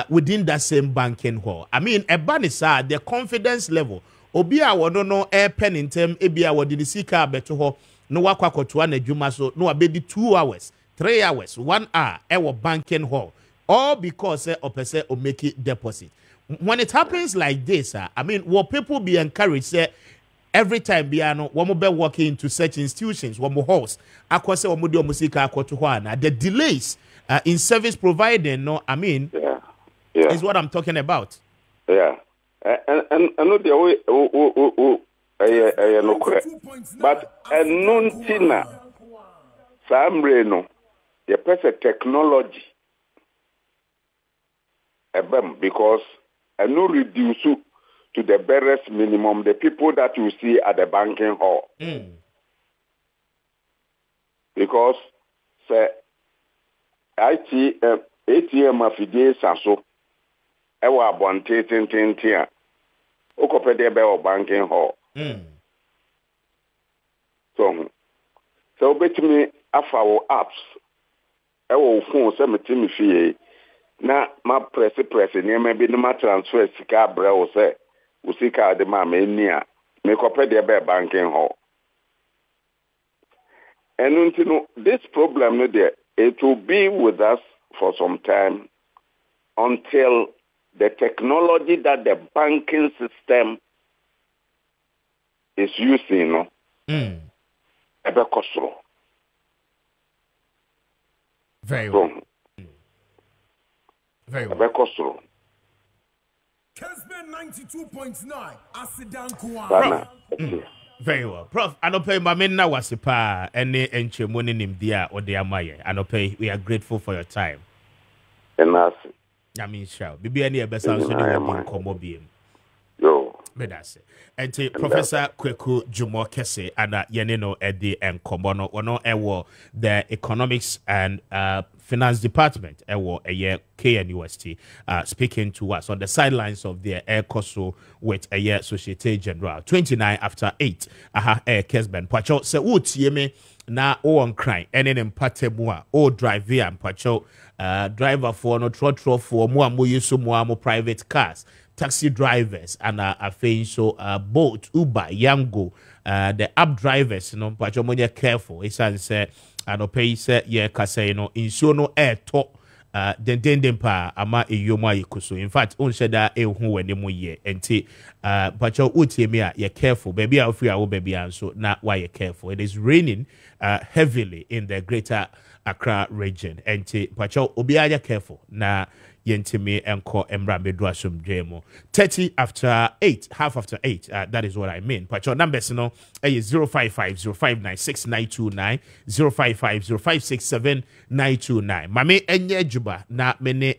within that same banking hall. I mean, a banisa the confidence level obi a wono no pen in term ebi a wodi sika beto ho no wakwakoto na adwuma so no abedi 2 hours 3 hours 1 hour e banking hall all because opese o make it deposit. When it happens like this, I mean, will people be encouraged say every time biano one be walking into such institutions one more halls akwase one di omusika akoto ho na the delays in service providing no I mean is what I'm talking about. Yeah. And no the way no correct. But non tina samre no the perfect technology because no reduce to the barest minimum the people that you see at the banking hall. Because say ATM afide saso ewa abonte tintin okopede be o banking hall. So betimi afawo apps ewo phone se metimi fie na ma press ne ma bi ma transfer sika bra wo se usika de ma ni a me kopede be banking hall. And this problem it will be with us for some time until the technology that the banking system is using, ebe kosoro. Very well. Very well. Ebe kosoro. Kessben 92.9. Asidan Kuwa. Very well. Prof, anope mamena wasipa ene enchemoni nimdia odiamaye. Anope, we are grateful for your time. Enasi. I mean, shall be any besa so ni komo biem. Yo. Medase. Ente Professor Kweku Jumo Kese ana yeneno edi en komono ono ewo the economics and finance department ewo eye KNUST speaking to us on the sidelines of their air coso with a Societe Generale 29 after 8 Kessben pacho se utieme na o on cry ene empate mu a o drive via pacho driver for no trotro for mo amoyeso mo amo private cars taxi drivers and so boat Uber Yango the app drivers no pacho mo careful it's say and pay say kase no insuo no air to den pa ama eyomo ayekuso in fact on sheda ehun wani mu ye enti pacho utiemi a ye careful baby a free a baby anso na why you careful. It is raining heavily in the greater Accra region enti pacho obi aja careful na yentimi enko embra medua somdwemo 30 after 8 half after 8 that is what I mean. Pacho numbers no 0550596929 0550567929 mame enye juba na mene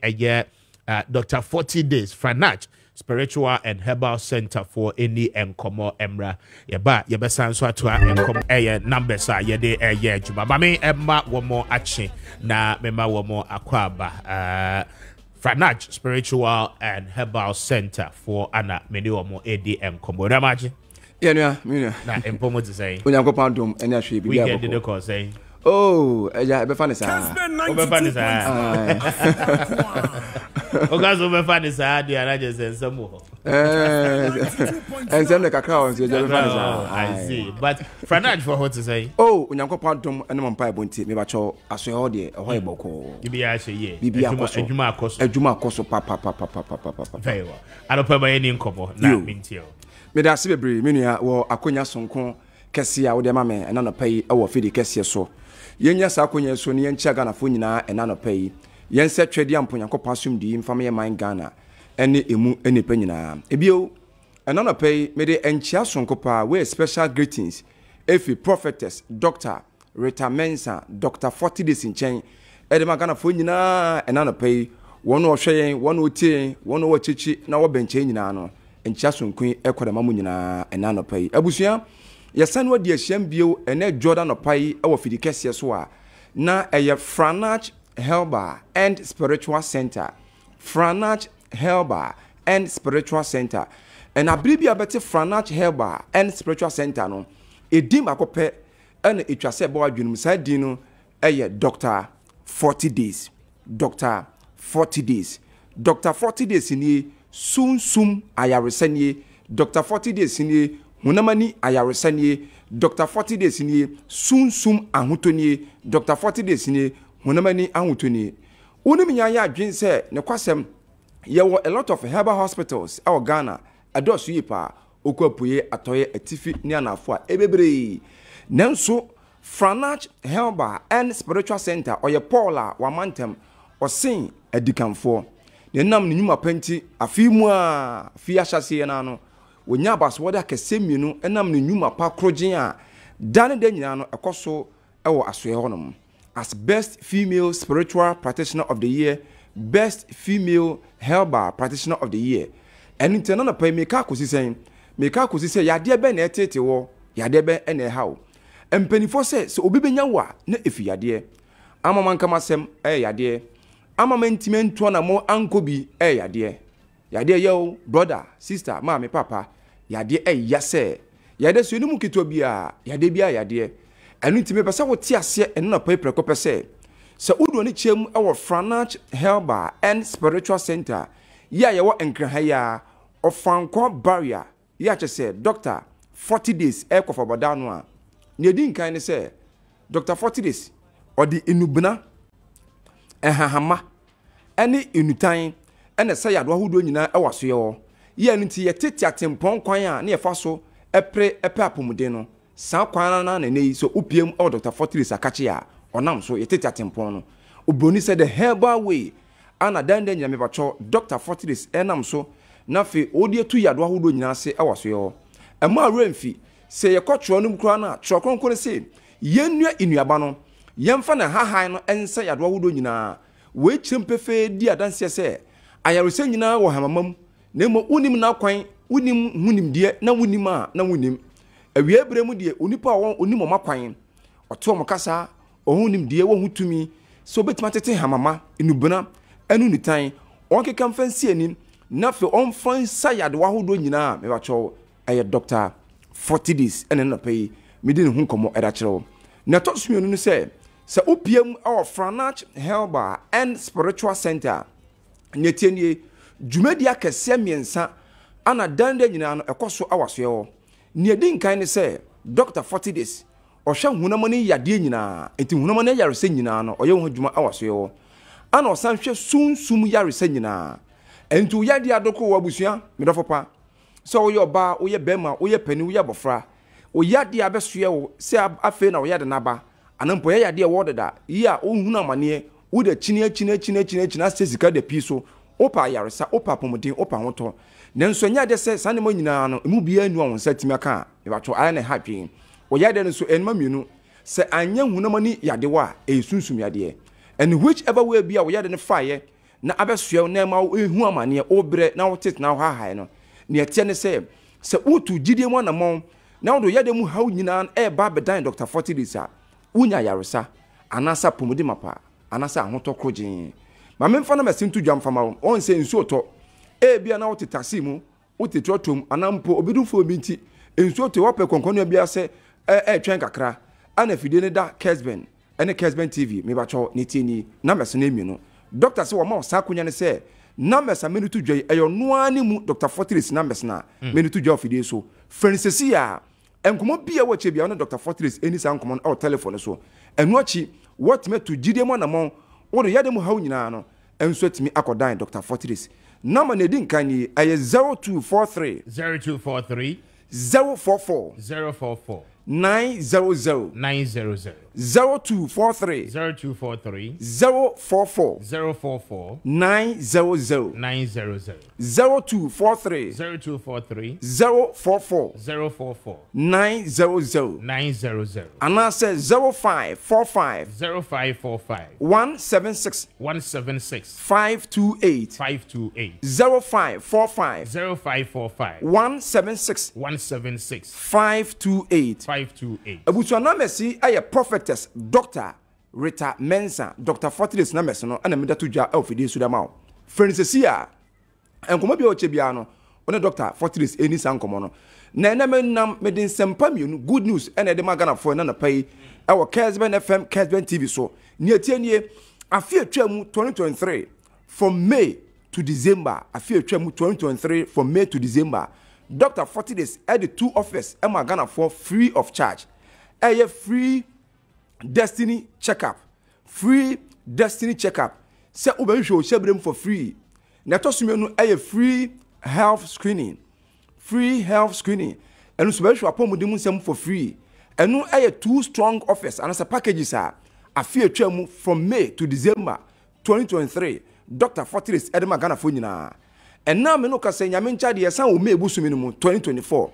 Dr. 40 days Franach Spiritual and Herbal Center for any enkomo emra yeba yebesan so ato enkom numbers yede juba mame emma womo achi na mema womo akwaba Franach Spiritual and Herbal Center for ana many or more ADM combo. Ramaji? Yeah, na empomo to say. Unyankopon dom ene ahwe bi we did the call say. Oh, be fan is Ogazo be fan is dia na just ensamo. Ensem the kakao on be fan is I see. But Franach for what to say? Oh, unyankopon dom ene mo mpa bonti me ba cho aso ho de ho eboko. Bibi a hye ye. Bibi adwuma akoso papa. Very well. Alopa ba eni nkomo na mintio. Me da se bebre me nua wo akonya sonko kese a wo de ma me ena no pai e wo fidi kese so. Yenya sa akonya so ne yencha Ghana fo nyina ena no pai. Yense twede amponyankopon asumdi mfama ye man Ghana ene emu ene pa nyina. Ebio ena no pai me de enchia sonko pa we special greetings efi prophetess Dr. Rita Mensa Dr. 40 days in chain e de ma Ghana fo nyina ena no pai wono hweyen wono otie wono wachichi na wo benche nyina no enchia sonko e kwada mamu nyina ena no pai. Abusua yɛsan wadi ahyɛm bio ene Jordan opai ɛwɔ fidi kɛseɛ so a na ɛyɛ Franach Herbal and Spiritual Center. Franach Herbal and Spiritual Center. And abiri bi abete Franach Herbal and Spiritual Center no edim akopɛ ɛna etwa sɛ bɔ adwunum saa din no ɛyɛ Dr. 40 days. Dr. 40 days. Dr. 40 days ni sum ayaresanie. Dr. 40 days ni hunamani ayaresanie. Dr. 40 days ni sum ahutoni. Dr. 40 days ni hunamani ahutoni. Unim nya ya adwen sɛ ne kwasɛm yɛwɔ a lot of herbal hospitals ɛwɔ Ghana adosu yipa okwapuye atoye atifi ni anafo a ebebre nanso Franach Herbal and Spiritual Center oye Paula Wamantem osin adikanfo ne nam ne nyuma panti afi mu a fi ahyase na no wonya baso da kesemienu enam ne nyuma pa krogen a dane de nyina no ekoso ewo asoe honom as best female spiritual practitioner of the year, best female herbal practitioner of the year. And in turn, pay me kakusi saying, Yade ben etete wo, Yade ben ene how. And penny for says, so obi yawa, ne if yade. Ama man kamasem, yade. Ama mentimen tuana mo ankobi, yade. Yade yo, brother, sister, mommy, papa, yade yase. Yade so you mukitobia, yade bia yade. And you me pesa what tia and no paper copper say. So udo ni chem our Franach Herbal and Spiritual Center. Ya yawa enkrahaya of Franco barrier. Ya just said, Doctor, 40 days eko for badanwa. Nedin kind say, Doctor 40 days or the inubna hahama any inutain and a sayad who do na awaso. Ye nti ye tete atempon kwan a na ye fa so epre apomudeno. Sa kwana na ne so upiem o Dr. 40 days akache a onam so ye tete atempon no. Obroni said the herbal way ana dande nyame bacho Dr. 40 days enam so na fe odie tu yado ahodo nyina se awaso yo. Ema remfi se ye kotro no mkura na trokronkon se yenua inuaba no yemfa na hahan no ensa yado ahodo nyina we chempefe di adanse se ayarose nyina wo hamamam na mo unim na kwan unim hunim die na wunim a na wunim awie bremu die onipa won onim makwan oto mokasa ohunim die wo hutumi so betima tete hamama inubuna anu nitan onkeka mfansi anim na fe onfan sayade wahodo nyina me bacho aye Dr. 40 days ene no pay medi ne hu komo era kire na to sumionu no se opiem our Franach Herbal and Spiritual Center nyetienie dwumadi akese miensa ana dande nyina no ekoso awaso ne din kan ne se Dr. 40 days ohwa hunamani yade nyina enti hunamani yarese nyina no oye ho dwuma awaso ana osan hwe sunsum yarese nyina enti yade adoko wabusua medofopa so oye oba oye bema oye pani oye bofra oyade abesoe wo se afe na oyade naba anampo yade wodeda ya ohunu amane wo da china sesika de piso opa yaresa opa pomodin opa hoto nanso nya de se sane mo nyina no emu bia anu won satimi aka e bato aya na hadwen oyade no so enma mienu se anya hunamani yade wa esunsum yade and whichever way bia oyade ne faye na abesoe na ma ehu amane obre na wotet na ha no ne etie ne se utu gidie mo na mo na wodo yade mu haw nyina e ba bedan Dr. 40 days a unya yaresa anasa pomodi mapa anasa ahoto krogin ma memfa na mesintu dwamfama on se nsu oto e bia na wote taxi mu wote trotom anampo obidufo bi nti nsu oto wope konkono bia se twen kakra ana fide ne da Kessben ene Kessben TV me bacho ne tieni na meso na emienu doctor se wo ma sa kunya ne se na mesa minutu dwai eyo noa ne mu Dr. 40 days na mesna minutu dwa fide so francesi a enkomo bia wo che bia na Dr. 40 days eni sa enkomo o telephone so enu achi what me to gide mo na mo wo do yade mu haw nyina no enso timi akodan Dr. 40 days number ne din kan yi aye 0243 044 900 900 0243 0243 044 044 900 900 0243 0243 044 044 900 900 and I said 0545 0545 176 176 528 528 0545 0545 176 176 528 528 Abusuana Messi aye prophetess Dr. Rita Mensa Dr. Fortilis na Messi no ana meda to dwa ofidi sudama o Francesia enkomo bi o chebia no one Dr. Fortilis eni sankomo no na na menam medin sempa mienu good news ena de magana fo na na pai e wo Kessben FM Kessben TV so ni etienie afie atwam 2023 from May to December afie atwam 2023 from May to December Dr. Fortilis at the 2 office e magana for free of charge a free destiny checkup say ube show shebrem for free na to sumenu a free health screening enu so be show apomudem nsem for free enu a 2 strong office and as a packages are afie atwam from May to December 2023 Dr. Fortilis edema Ghana fo nyina and now me no ka say nyame ncha de yesan wo me ebusumi no mu 2024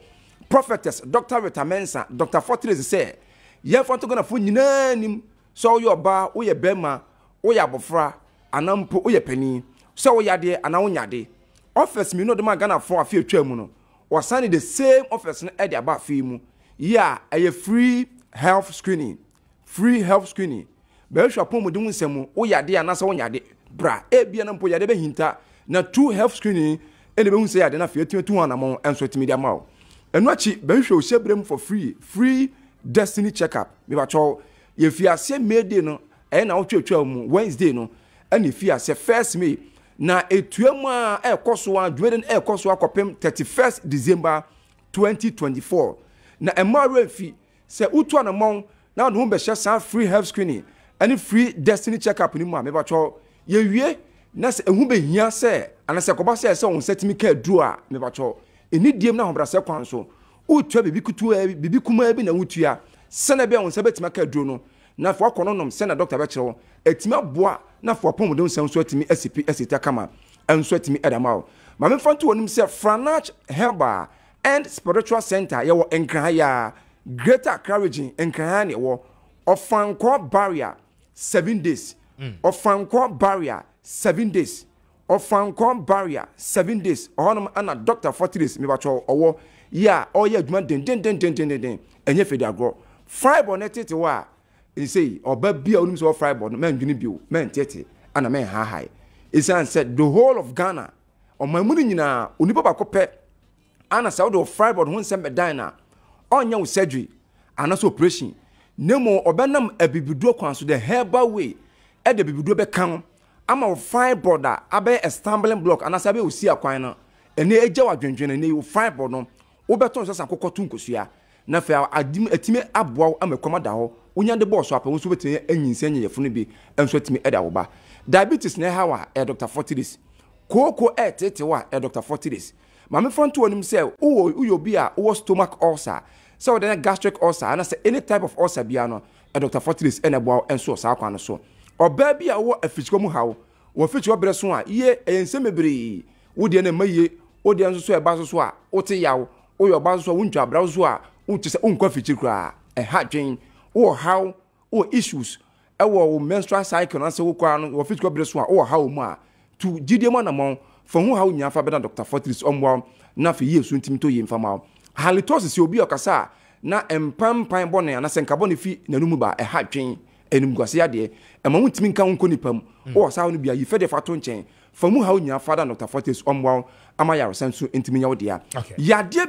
prophetess Dr. Rita Mensa Dr. Fortilis say ye fanto Ghana fo nyina nim so yo ba wo ye bema wo ye abofra anampo wo ye pani so wo yade ana wo nyade office me no de ma Ghana fo afie atwam no was sign the same office no e de aba afie mu yeah a free health screening be hwa pom de nsem wo yade ana so wo nyade bra e bia na mpo yade be hinta na 2 health screening ene be hu say yade na afie 2 anamon enso timi dia ma enu achi be hwa o shebrem for free destiny checkup me ba cho ye fi ase May no e na wo twetwa mu Wednesday no ene fi ase first May na etuamu a ekoso a dweden ekoso akopem 31st December 2024 na emare fi se utu anamon na no be share free health screening ene free destiny checkup ni mu a me ba cho ye wie na se ehu be hia se anase koba se on setimi ka duru a me ba cho eni diem na hobrase kwan so utua bibi kutu bibi kuma bi na utua sene be on se betima ka duru no na fo akononom se na doctor be kire etima boa na fo pom de nsem so atimi asipi asita kama enso atimi edama ma me fanto wonim se Franach Herbal and Spiritual Center ye wo Enkraya Greater Accra region Enkraya ne wo Ofanko barrier 7 days Ofanko barrier 7 days barrier 7 days onom ana Dr. Fortilis me ba cho owo ya oya adwuma den enye fedi agro fiber netete wa e say oba bia onim so fiber no man dwini bio man tete ana man high isan said the whole of Ghana o mamuni nyina onipa ba kopɛ ana sa do fiber ho nsem bedan na onya wo surgery ana so operation nemo obenam abibiduo kwan so the herbal way e de bibiduo be kan ama fiber da abe a stumbling block ana sabe osi akwan no ene eja wadwendwen ne fiber no wo beton so sakokotu nkosua na fa adim atime aboa amakoma da ho wonya de boss apa wo so betime anyinse anya yefunu bi enso atime eda wo ba diabetes na hawa Dr. Fortilis koko tete wa Dr. Fortilis ma me fanto onim se uyo bi a wo stomach ulcer so the gastric ulcer and say any type of ulcer bia no Dr. Fortilis ene boa enso sa akwan no so oba bi a wo afitiko mu hawo wo fitiko bere so a ye ense mebre wo de na maye wo de enso so e ba so a wo te yawo wo yo ba so wo ntwa bra so a wo te se unkwa fitikura e ha dwen wo how wo issues e wo menstrual cycle na se wo kwa no wo fitiko bere so a wo how mu a to gidie mo na mo fa hu how nya fa be na Dr. Fortilis omwa na fa yesu ntimi to yemfa ma halitosis obi okasa na empampan bone na senka bone fi nanumu ba e ha dwen enim gwase ade e ma mutimi nka nko nipam o sa no bia yi fede fato nchen fa mu how nya fa da Dr. Fortilis omwa ama ya resensu ntimi nya wode ya yade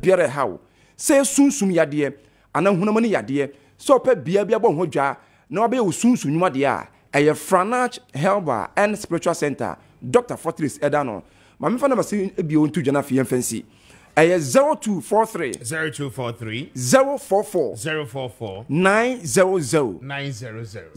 biara how se sunsum yade ana hunamani yade so pa bia bo ho dwa na oba ye sunsum nwuma de a eye Franach Herbal and Spiritual Center Dr. Fortilis edano ma me fa na basi ebi o ntu jana fi yemfansi eye 0243 044 900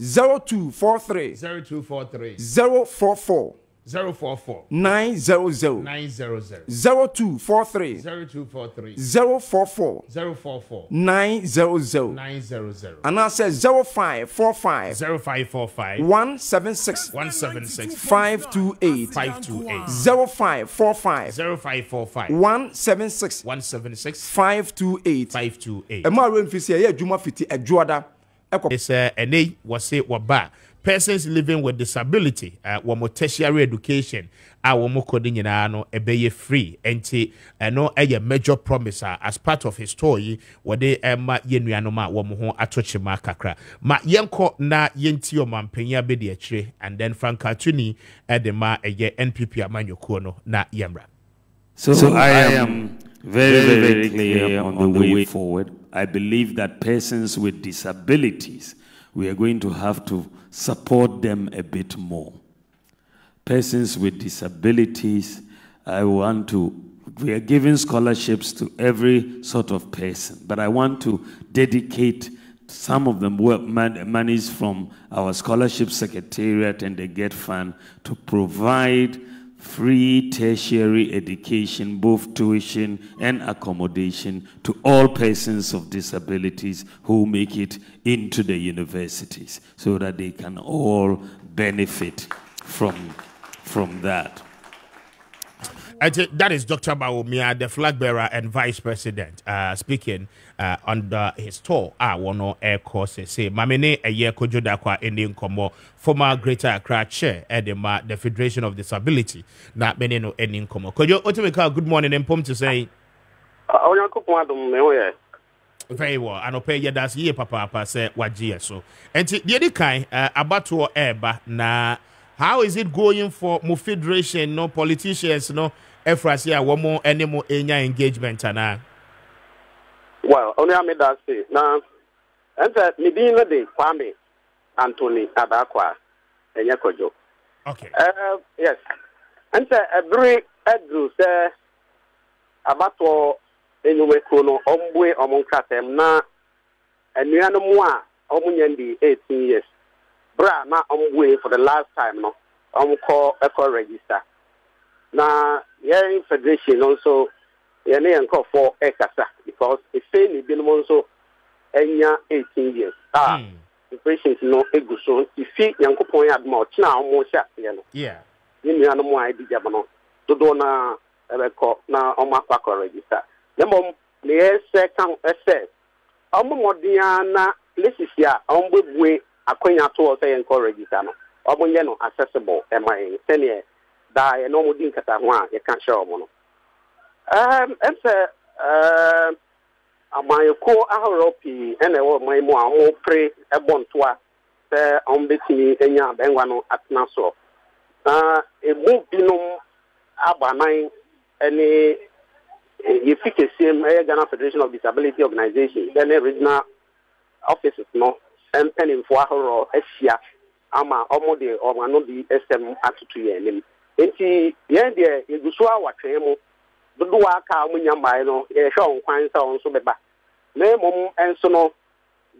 0243 044 044 900 900 0243 0243 044 044 900 900 and I said 0545 0545 176 176 528 528 0545 0545 176 176 528 528. Emma Renfisi ya juma fiti ejuada It's ene wase waba persons living with disability wamo tertiary education wamo kodi nyina no ebeye free enti no eye major promise as part of his story wode ma yenuano ma wamo ho atochima kakra ma yenko na yenti o mampenya be de akire and then Franka Tuni de ma eye NPP amanyokuo no na yemra. So I am very, very clear on the way forward. I believe that persons with disabilities, we are going to have to support them a bit more. Persons with disabilities, we are giving scholarships to every sort of person, but I want to dedicate some of the monies from our scholarship secretariat and the GET Fund to provide free tertiary education, both tuition and accommodation, to all persons of disabilities who make it into the universities, so that they can all benefit from that. That is Dr. Bawumia, the flag bearer and vice president, speaking under his tour. Wono air course say Mamene a year kojoda kwa Indian Komo, former Greater Accra chair, Edema, the Federation of Disability, not many no ending Komo. Kojo Otomika, good morning, and Pom to say. Very well, and pay ya das ye papa say wajia so. And the other kind about to eba na. How is it going for mo federation, no politicians, no Efrasia, one more any more engagement and Well, only I made that say now and that maybe in the day Kwame Anthony Abakwa and Yakojo. Okay. Yes. And every Edru say about anyway Kuno Omwe among Katem na and you know more Omunyendi 18 years. Bra na way for the last time no call echo register na yeah federation also yeah na call for ekasa because if any been also enya 18 years the patient no eguso if yankopon ya ma ochina omo sha ye no yeah ni anu mo ai di jaba no dodo na ebeko na omo akwa register nemom na ese kan ese omo modia na lesisia ombebue akwenya to say encourage register no obunye no accessible emi senior da ye no mudi nkata ho a ye kan share omo no amayeko ahoropi ene wo mai mu a mo pre ebonto a se ombetimi enya benwa no atena so emu binum abanan ene yefikesiem Ghana Federation of Disability Organization then regional offices no penning for our Asia, Ama, Omode, or Manobi, SM, Atutu, and Enti, Yandia, Yuguswa, what Tremo, the Duaka, Munyamino, a show, Quine Sound, so beba. Name and Sono,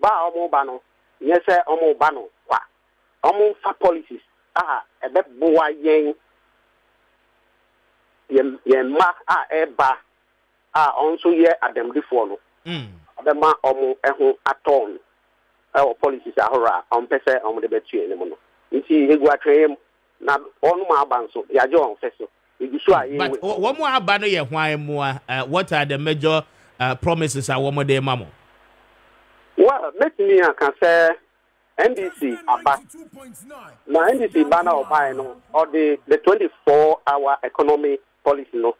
Ba Omobano, yes, Omobano, what? Omo for policies, a bet boy yang, yen ma, eba, also ye at them before. The ma Omo, aton. Our policies are on Pesa on the Betty anymore. You see, he got him now on my banso, Yajo Fesso. But one more banner, why more? What are the major promises I want de mammo? Well, let me can say NDC about now NDC banner of Bino or the 24-hour economy policy no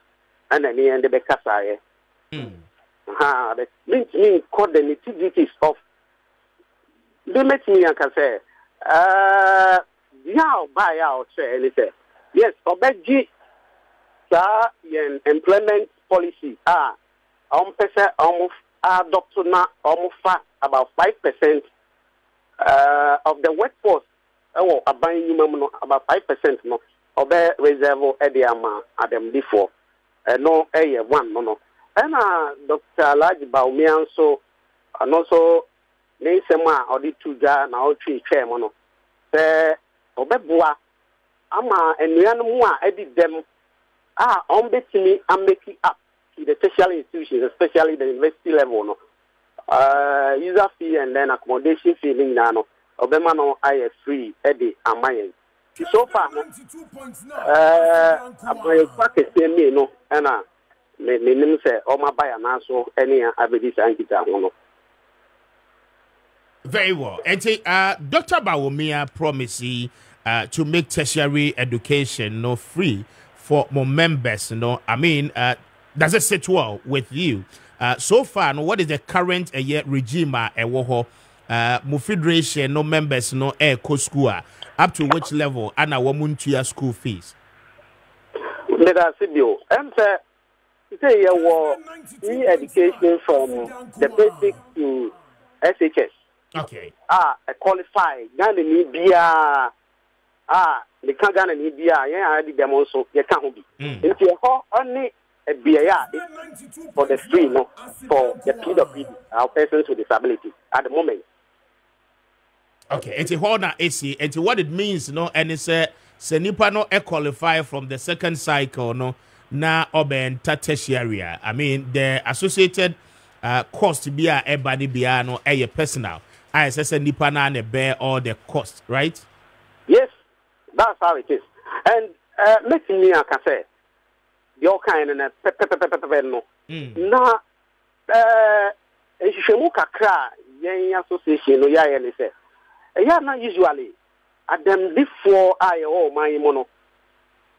and then the end the Becassa. That means me call the nitty-gritties of they make me can say, buy out, say anything. Yes, Obeji, employment policy, pesa, doctor na, about 5% of the workforce, about 5%, no, Obe reserve Ediama, Adam before, no, one, no. And Dr. Large Baumian, so, and also, Nesema or the two jar now tree chairman. Say Obebua ama enuanom a edi dem on betimi and make it up to the tertiary institutions, especially the university level no. User fee and then accommodation fee no. Obema no I free Eddie Amayen. So far no me no and me say all my buy and so any abedis ankita no. Very well. And Dr. Bawumia promising to make tertiary education no free for more members, I mean, does it sit well with you? So far, what is the current regime mo federation no members no co school up to which level and our muntia school fees? Let us see you. And say you education from the basic to SHS. Okay. Qualify. Ghana need be the Ghana need be yeah, I did them also. You can't be. If you only a BIA for the free, no, for the PWD, our persons with disabilities at the moment. Okay, it's a whole AC. It's what it means, and it's nipa no qualify from the second cycle, na oben tertiary. I mean, the associated cost be everybody be a personal. I say nipa na ne bear all the cost, right? Yes, that's how it is. And let me say, the all kind of no. Na shemu kakra yen association no ya yen say. Yeah, na usually at them before I my mono.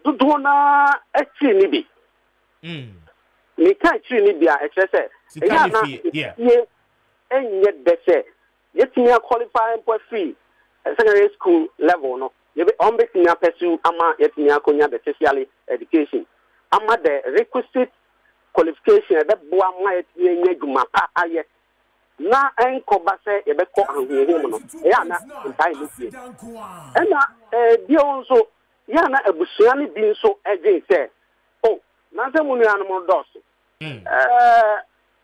Do na echi ni bi. Me kan echi ni bi a eche say. Yeah na enye de say. Yet me qualify for free secondary school level no. You be on bet me pursue ama yet me akonya the tertiary education. Ama the requisite qualification that boa ma yet me dwuma pa aye. Na enkoba se yebeko ahwehwe no ya na ntai nusie ena bi onso ya na abusua ne bi nso ege se oh na se munu anum doso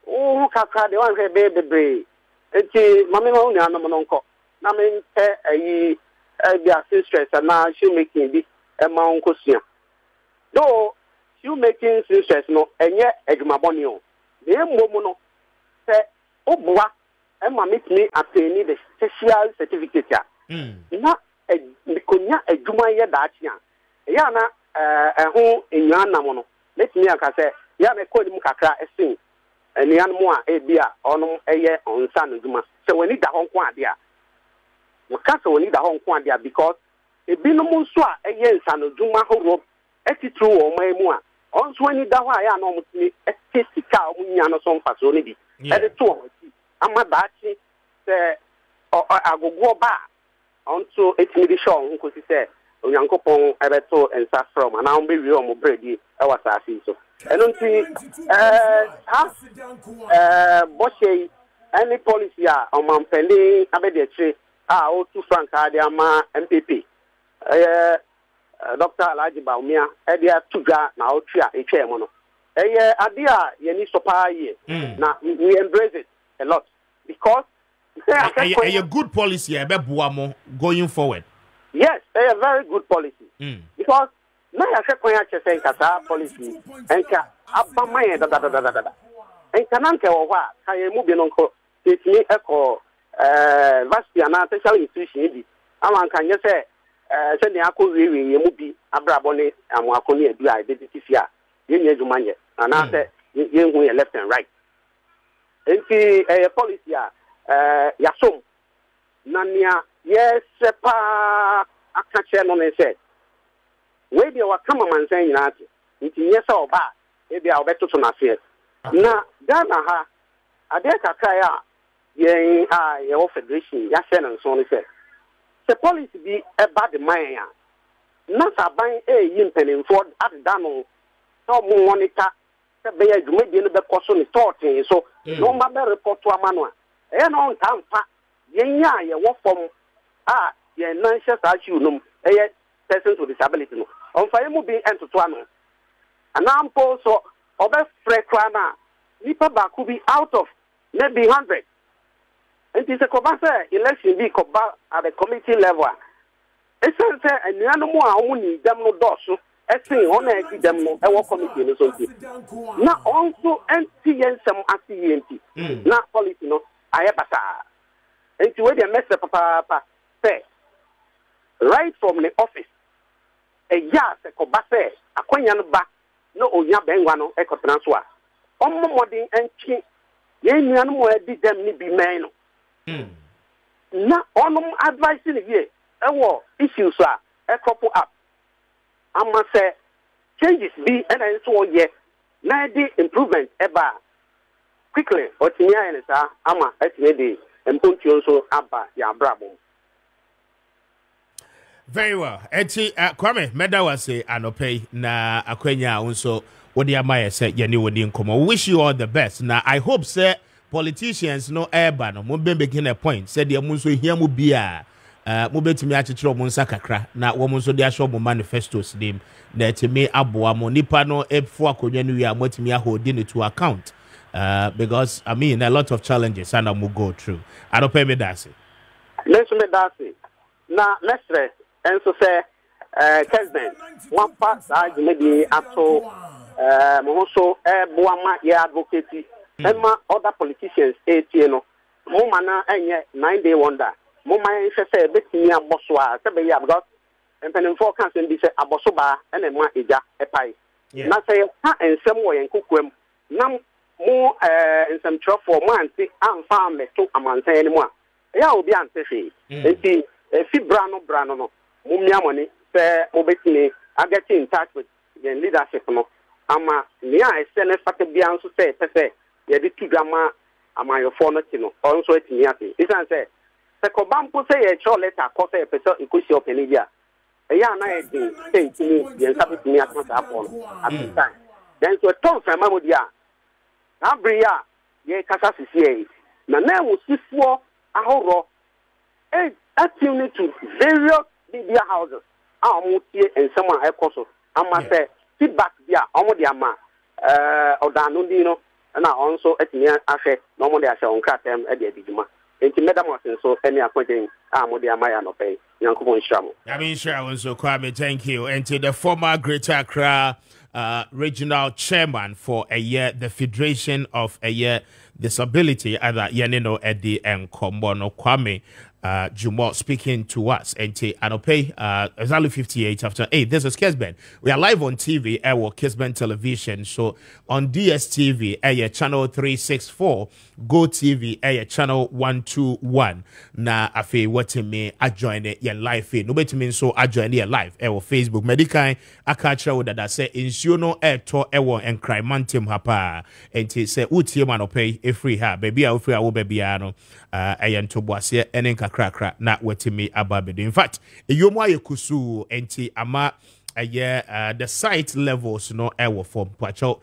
o kakra de wan hwe bebre enti mame ma unu anum no nko na me ayi bia stress na shoe making bi e ma onko sua do shoe making stress no enye adwumabone o de mmom no se obua ema me attain the special certificate ya na konya adwuma ye daachi a ya na ho enyan nam no let me aka say ya me ko nim kakra esin enyan mu a bia onom eye onsa no dwuma se wani da ho nko ade a waka se wani da ho nko ade a because ebinom nso a eye nsa no dwuma horo etitru wo man mu a onso wani da ho a ya na omutini etesika omunya no so mfaso ne bi ede to ama baachi se agogo ba onto etimidi show nko si se onyankopon ebeto ensa from ana on be wi o mo bredi e wasasi so eno nti boche any policy a on mampeli abedetri o 2 franc ade ama MPP Dr. Alhaji Bawumia e dia tuga na o twa etwa mo no ade a yeni sopa ye na we embrace it a lot because a good policy going forward. Yes, a very good policy. Because na ya kwanya chese nkasa policy enka abamaye da. Enka nanke wo hwa ka ye mu bi no nko etimi eko varsity na tertiary institution bi ama nka nye se se ne akọwiwe ye mu bi abrabo ne amuako ne adu a identity fia ye nye adwuma nye na se ye hu ye left and right. Enti a policy a yasom nania yesepa akache no ne se we bi wa kama mansan nyina ate nti nyesa oba e bia obetoto na fe na Ghana ha ade kakra ya ye ye federation ya se na so ne se policy bi e ba de man ya na saban yi mpenimfo adda no so mo monica se be ya dwumadi no be koso ne tortin so no ma be report to amano a no ntampa yenya ye wo fom ye nansha sa chi unum persons with disability no on fa mu bi entoto ano anampo so obe frekwa na nipa ba ku bi out of maybe 100 and this koba say election bi koba at the committee level esan say anuanu mu a omu ni dem no doso esin on na edi dem no e wo committee no so nti na onso enti yensem ase enti na policy no aye basa enti we dey mess papa say right from the office e ya se ko ba say akwanya no ba no onya benwa no e ko transfer ommo modin enchi ye nuanu mo edi dem ni bi men no na onum advice ni ye ewo issues a couple up ama say changes be and so ye na di improvement eba quickly otinya ene sa ama etime di empontio so aba ya brabo. Very well. Eti Kwame meda wase anope na akwenya unso wodi amaye say ye ni wodi nkomo. Wish you all the best. Now I hope say politicians no eba no mo be making a point say de mo so hia mo bia mo betimi akekere mo nsa kakra na wo mo so de ahwe mo manifestos dem na etimi aboa mo nipa no efo akonwa no wi a mo timi ahodi ne to account because I mean a lot of challenges and mo go through. I don't pay me that. Let's me that na mestre enso say Kessben one part that maybe ato mo so boa ma ya advocate Emma other politicians 18 no mo mana enye 9-day wonder mo man say betimi aboso a say be ya because empenin for can be say aboso ba ene ma eja epai na say ha ensem wo yen kokwam na mo ensem trofo mo anti amfa meto amansan ani mo a ya obi ante fe enti fi brano no mo miamoni say mo betimi get in touch with the leadership no ama me a sene fata bia nso say pese ye di tudama ama your phone no also etimi ate isan say se ko bampo say ye cho letter ko say pese ikosi openidia eya na e di say timi ye nsabe timi atasa apon at the time then so ton fama modia na bria ye kasa sisi na wo sifuo ahoro attune to various media houses amutie ensema ekoso ama say feedback dia omodi ama odanu di no na also etimi ahe no mo de ahe on kratem e de adijuma enti madam so any appointing amodi amaya no pay yankopon shamo I mean sure so Kwame, thank you. And to the former Greater Accra regional chairman for a year, the Federation of a year Disability other Yanino Eddie and Kombono Kwame Jumo speaking to us and Anope exactly 58 after 8. This is Kessben. We are live on TV our Kessben television. So on DSTV channel 364, Go TV channel 121. Na afe watime adjoin it your live no bet mean so adjoin it live our Facebook medikai akacha with that say insuo no to ewo and cry mantem hapa and say utie man opay e free ha baby a free a wo baby ano to boase enen kakra na watime ababedo. In fact eyomo ayekusu enti ama the site levels no ewo from pacho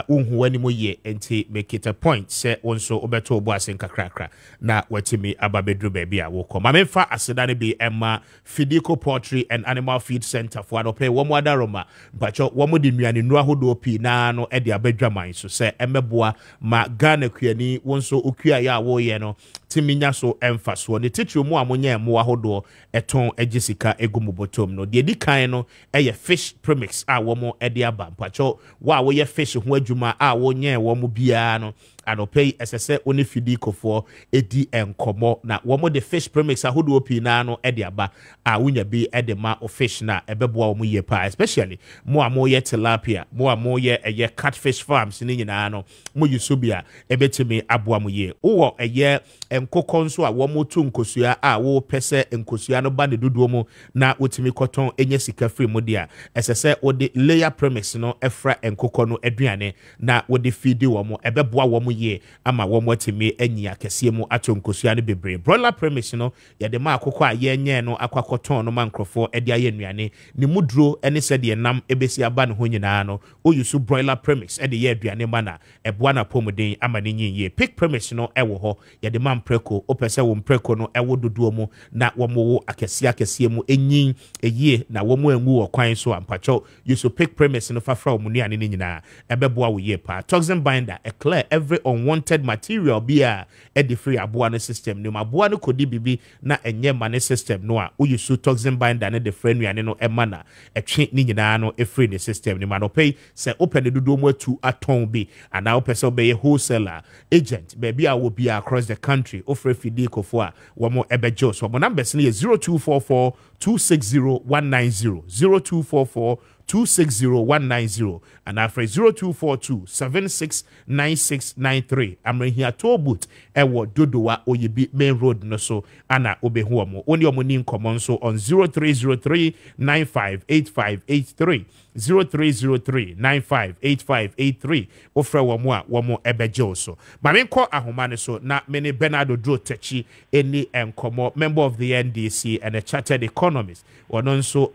unhu wani mo ye enti make it a point say onso obeto boase kakra na watime ababedo baby a wo kom amemfa asedane bi emma Fidico Poultry and Animal Feed Center for anope wo mo adaroma pacho wo mo di nuane nu ahodo pi na no e de abadwaman so say emeboa ma Ghana kuani wonso okua ya wo ye no timinya so emfaso ne titiri mu amonye mo ahodo eton agisika egumubotom no de dikan no eye fish premix a wo mo e de aba pacho wa wo ye fish ho adwuma a wo nye wo mo bia no anope esese oni Fidico for edi enkomo na wo mo de fish premix ahodo pi na no e de aba a wunya bi e de ma o fish na ebeboa wo mo ye pa especially mo amoye tilapia mo amoye eye catfish farms ni nyina no mo yusubia ebetimi aboa mo ye wo eye enkoko nso a wo mo tu nkosua a wo pese nkosua no ba ne dodo mu na wotimi koton enye sika free mo dia esese wo de layer premix no efra enkoko no aduane na wo de feed wo mo ebeboa wo mo ye ama wo mo timi anyi akese mu ato nkosua no bebre broiler premix no ye de ma akoko a ye nye no akwakoton no mankrofo e de aye nnuane ni mudro ene se de nam ebesi aba ne ho nyina no o yusu broiler premix e de ye aduane ma na eboa na pomuden ama ne nyin ye pig premix no ewo ho ye de ma mpreko opese wo mpreko no ewo dodo mu na wo mo akese mu enyin eyie na wo mo anwu okwan so ampacho yusu pig premix no fafra wo nuane ne nyina ebeboa wo ye pa toxin binder e clear every unwanted material be a the free aboa system no aboa no kodi bibi na enye mane system no a uyi so toxin binder ne the friend nuane no emana etwe ni nyina no free the system no man pay say open the dodo mo to aton bi and now person be a wholesaler agent baby a will be across the country offer fidi kofo a wo mo ebejo so mo number is 0244 260190 0244 260190 and after 0242 769693. I'm here to boot ewo dodowa oyebi main road no so ana obehu omo oni omo ni nkomon so on 0303 958583 0303 958583 ofre womo ebejo so ma me nko ahoma ne so na mene Bernardo Dro Techi eni enkomo member of the NDC and a chartered economist wono so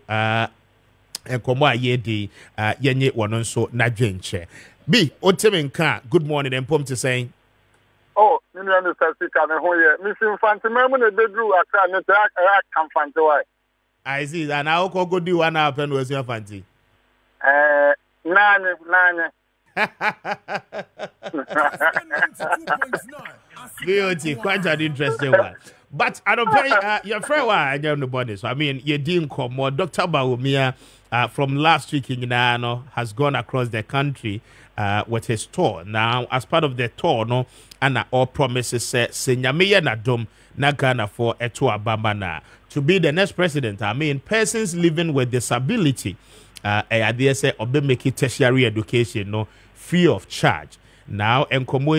enkomo ayedi yenye wono so na dwenche bi otemenka good morning empom to saying oh Mr. Speaker me hoye Miss Infante memo ne bedru aka ne ta kan fante why I see and I go go do one happen was your fancy nane beauty quite an interesting one. But I don't pay your friend I don't know about this. I mean you didn't come more Dr. Bawumia from last week in Ghana has gone across the country with his tour. Now as part of the tour no and all promises say Senyamiya na dom na Ghana for Eto Abambana to be the next president. I mean persons living with disability they say obe make it tertiary education no free of charge. Now enkomo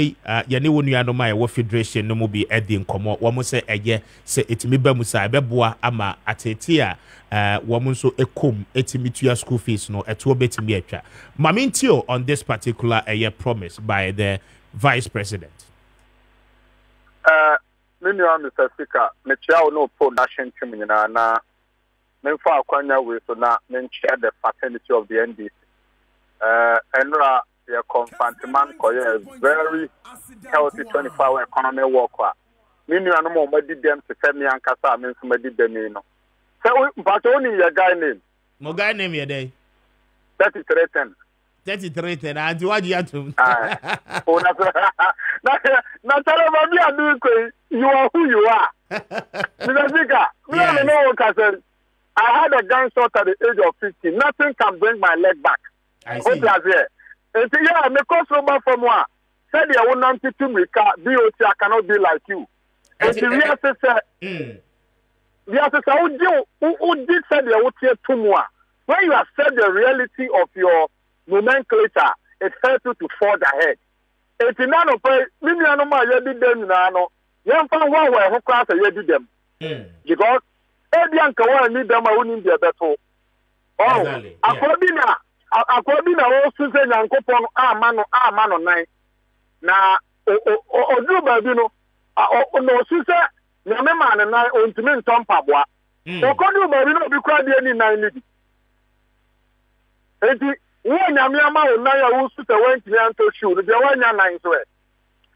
yene wonu ya no ma wo federation no mo bi edi nkomo wo mo se eye se etimi ba musa ebeboa ama atete a wo mo so ekom etimi tua school fees no eto betimi atwa mamintio on this particular promise by the vice president. Mr. Speaker me chia no production team nyina na memfa akwanya we so na men share the fraternity of the NDC enra your confantman koye very healthy 24-hour economy worker. Minu anu mo madi dem to tell me ankasa me so madi dem no. So but only your guy name. Mo guy name your day. 3310. 3310 and what you have to. Oh na tell me adu ko you are who you are. Mr. Speaker, me no know what I said. I had a gunshot at the age of 50. Nothing can bring my leg back. I see. Yeah, me cause over from one. Said you will not to me BOT I cannot be like you. And the real sister who did say you would hear too more. When you have said the reality of your nomenclature, it helps you to forge ahead. It's none of it, maybe I know my did them now. Young fan one way who class a did them. Because Edian Kawan need them I wouldn't be a better. Oh, according to all Susan and Copon, man on nine. Now, Odu Babino, no Susan, no man and I own to me Tom Pabwa. Okodu Babino be quite any 9. When Yamama or Naya who sit away to the shoe, the one 9 sweat.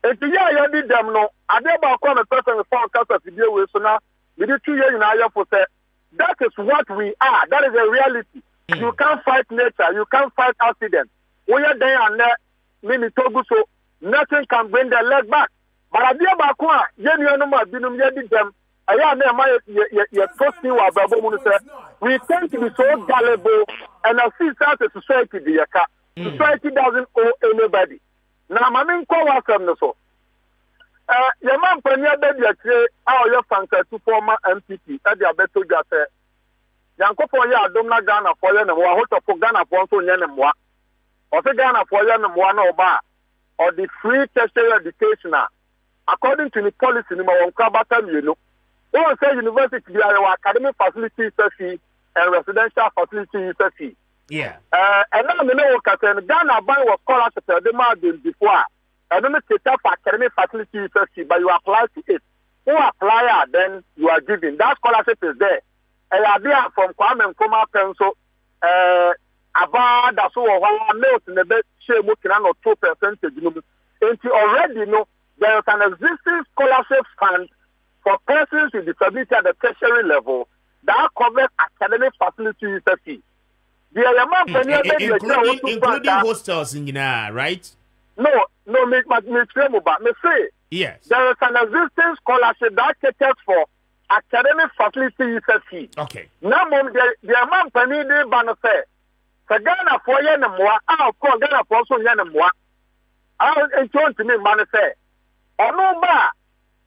If the year did them no, I never call a person for Casa to deal with so now, we did 2 years in Aya for that. That is what we are. That is a reality. You can't fight nature. You can't fight accidents. We are there and there. Mimi Togo so nothing can bring their leg back. But I dear Bakwa, Jenny Anoma Binum Yedi them. I am there. My we tend to be so gullible and I see that a society the society doesn't owe anybody. Now my main call was from the so. Your man Premier Baby our your fancy to former MPP at the Abeto Jate. Yankopon ya adom na Ghana for ya na mo hoto for Ghana for so nya na mo. O se Ghana for ya na mo na oba or the free tertiary education according to the policy ni mo won kwa bata mienu. Won say university bi are academic facilities fee and residential facilities fee. Yeah. And now me know ka say Ghana ban was scholarship de ma dem before. And then take up academic facilities fee but you apply to it. Who apply then you are given that scholarship is there. Idea from Kwame Appiah Kubi about that so one note in the best share looking at 2%. And already know there is an existing scholarship fund for persons with disability at the tertiary level that covers academic facilities fee. Including hostels in Ghana, right? me say yes. There is an existing scholarship that caters for academic facilities fee. Okay. Now, the amount of money they ban say, Ghana for yen and more, I'll call Ghana for so yen and more. I'll intend to me, man, say, or no bar,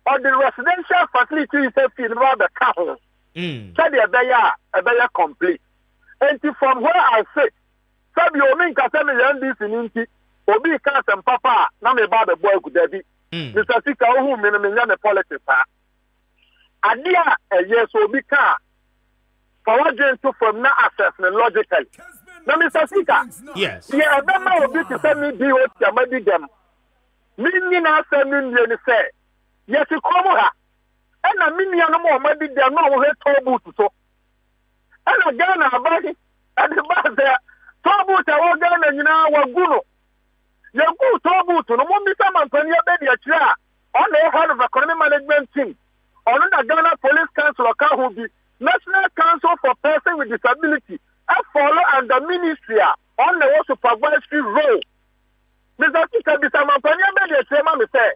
or the residential facilities fee about the council. Study a better complete. And from where I sit, Sabi Omin Kasemi Yandis in Inti, Obi Kas and Papa, Name Baba Boy Kudebi, Mr. Sika, who minimum politics. Adia, a yes, Obi Ka, for what to from now assessment logically. Now, Mr. Sika, yes, yeah, I don't know if you send me deal with them. Meaning, I send me say, yes, you come her. And a million more maybe they are not tobu so. And again, about it, and the bus there, tobu to our Ghana, you know, Waguno. You go tobu to no one, Mr. Mantonia, baby, a chair, on the head of the economic management team, on the Ghana Police Council, or Kahubi, National Council for Persons with Disability, and follow under ministry on the supervisory role. Mr. Peter, Mr. Mantonia, baby, a chair, me say,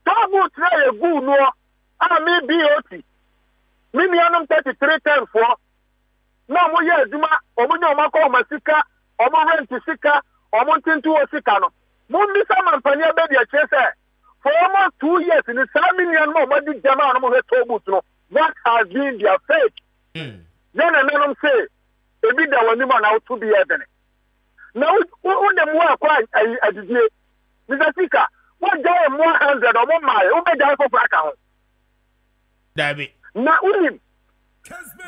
tobu try a good no. Me BOT. Me anum 33 times for. No mo ye aduma, omo nya omo ko masika, omo rent sika, omo tintu osika no. Mo mi sa mampani be de chese. For almost 2 years in the 7 million mo di jama no mo he tobu no. What has been their fate? Then another say, ebi da wani ma na to be ebene. Now who dem wo akwa adidie. Mr. Sika, what dey more 100 or more mile, who be dey for fraka ho. David. Na unim.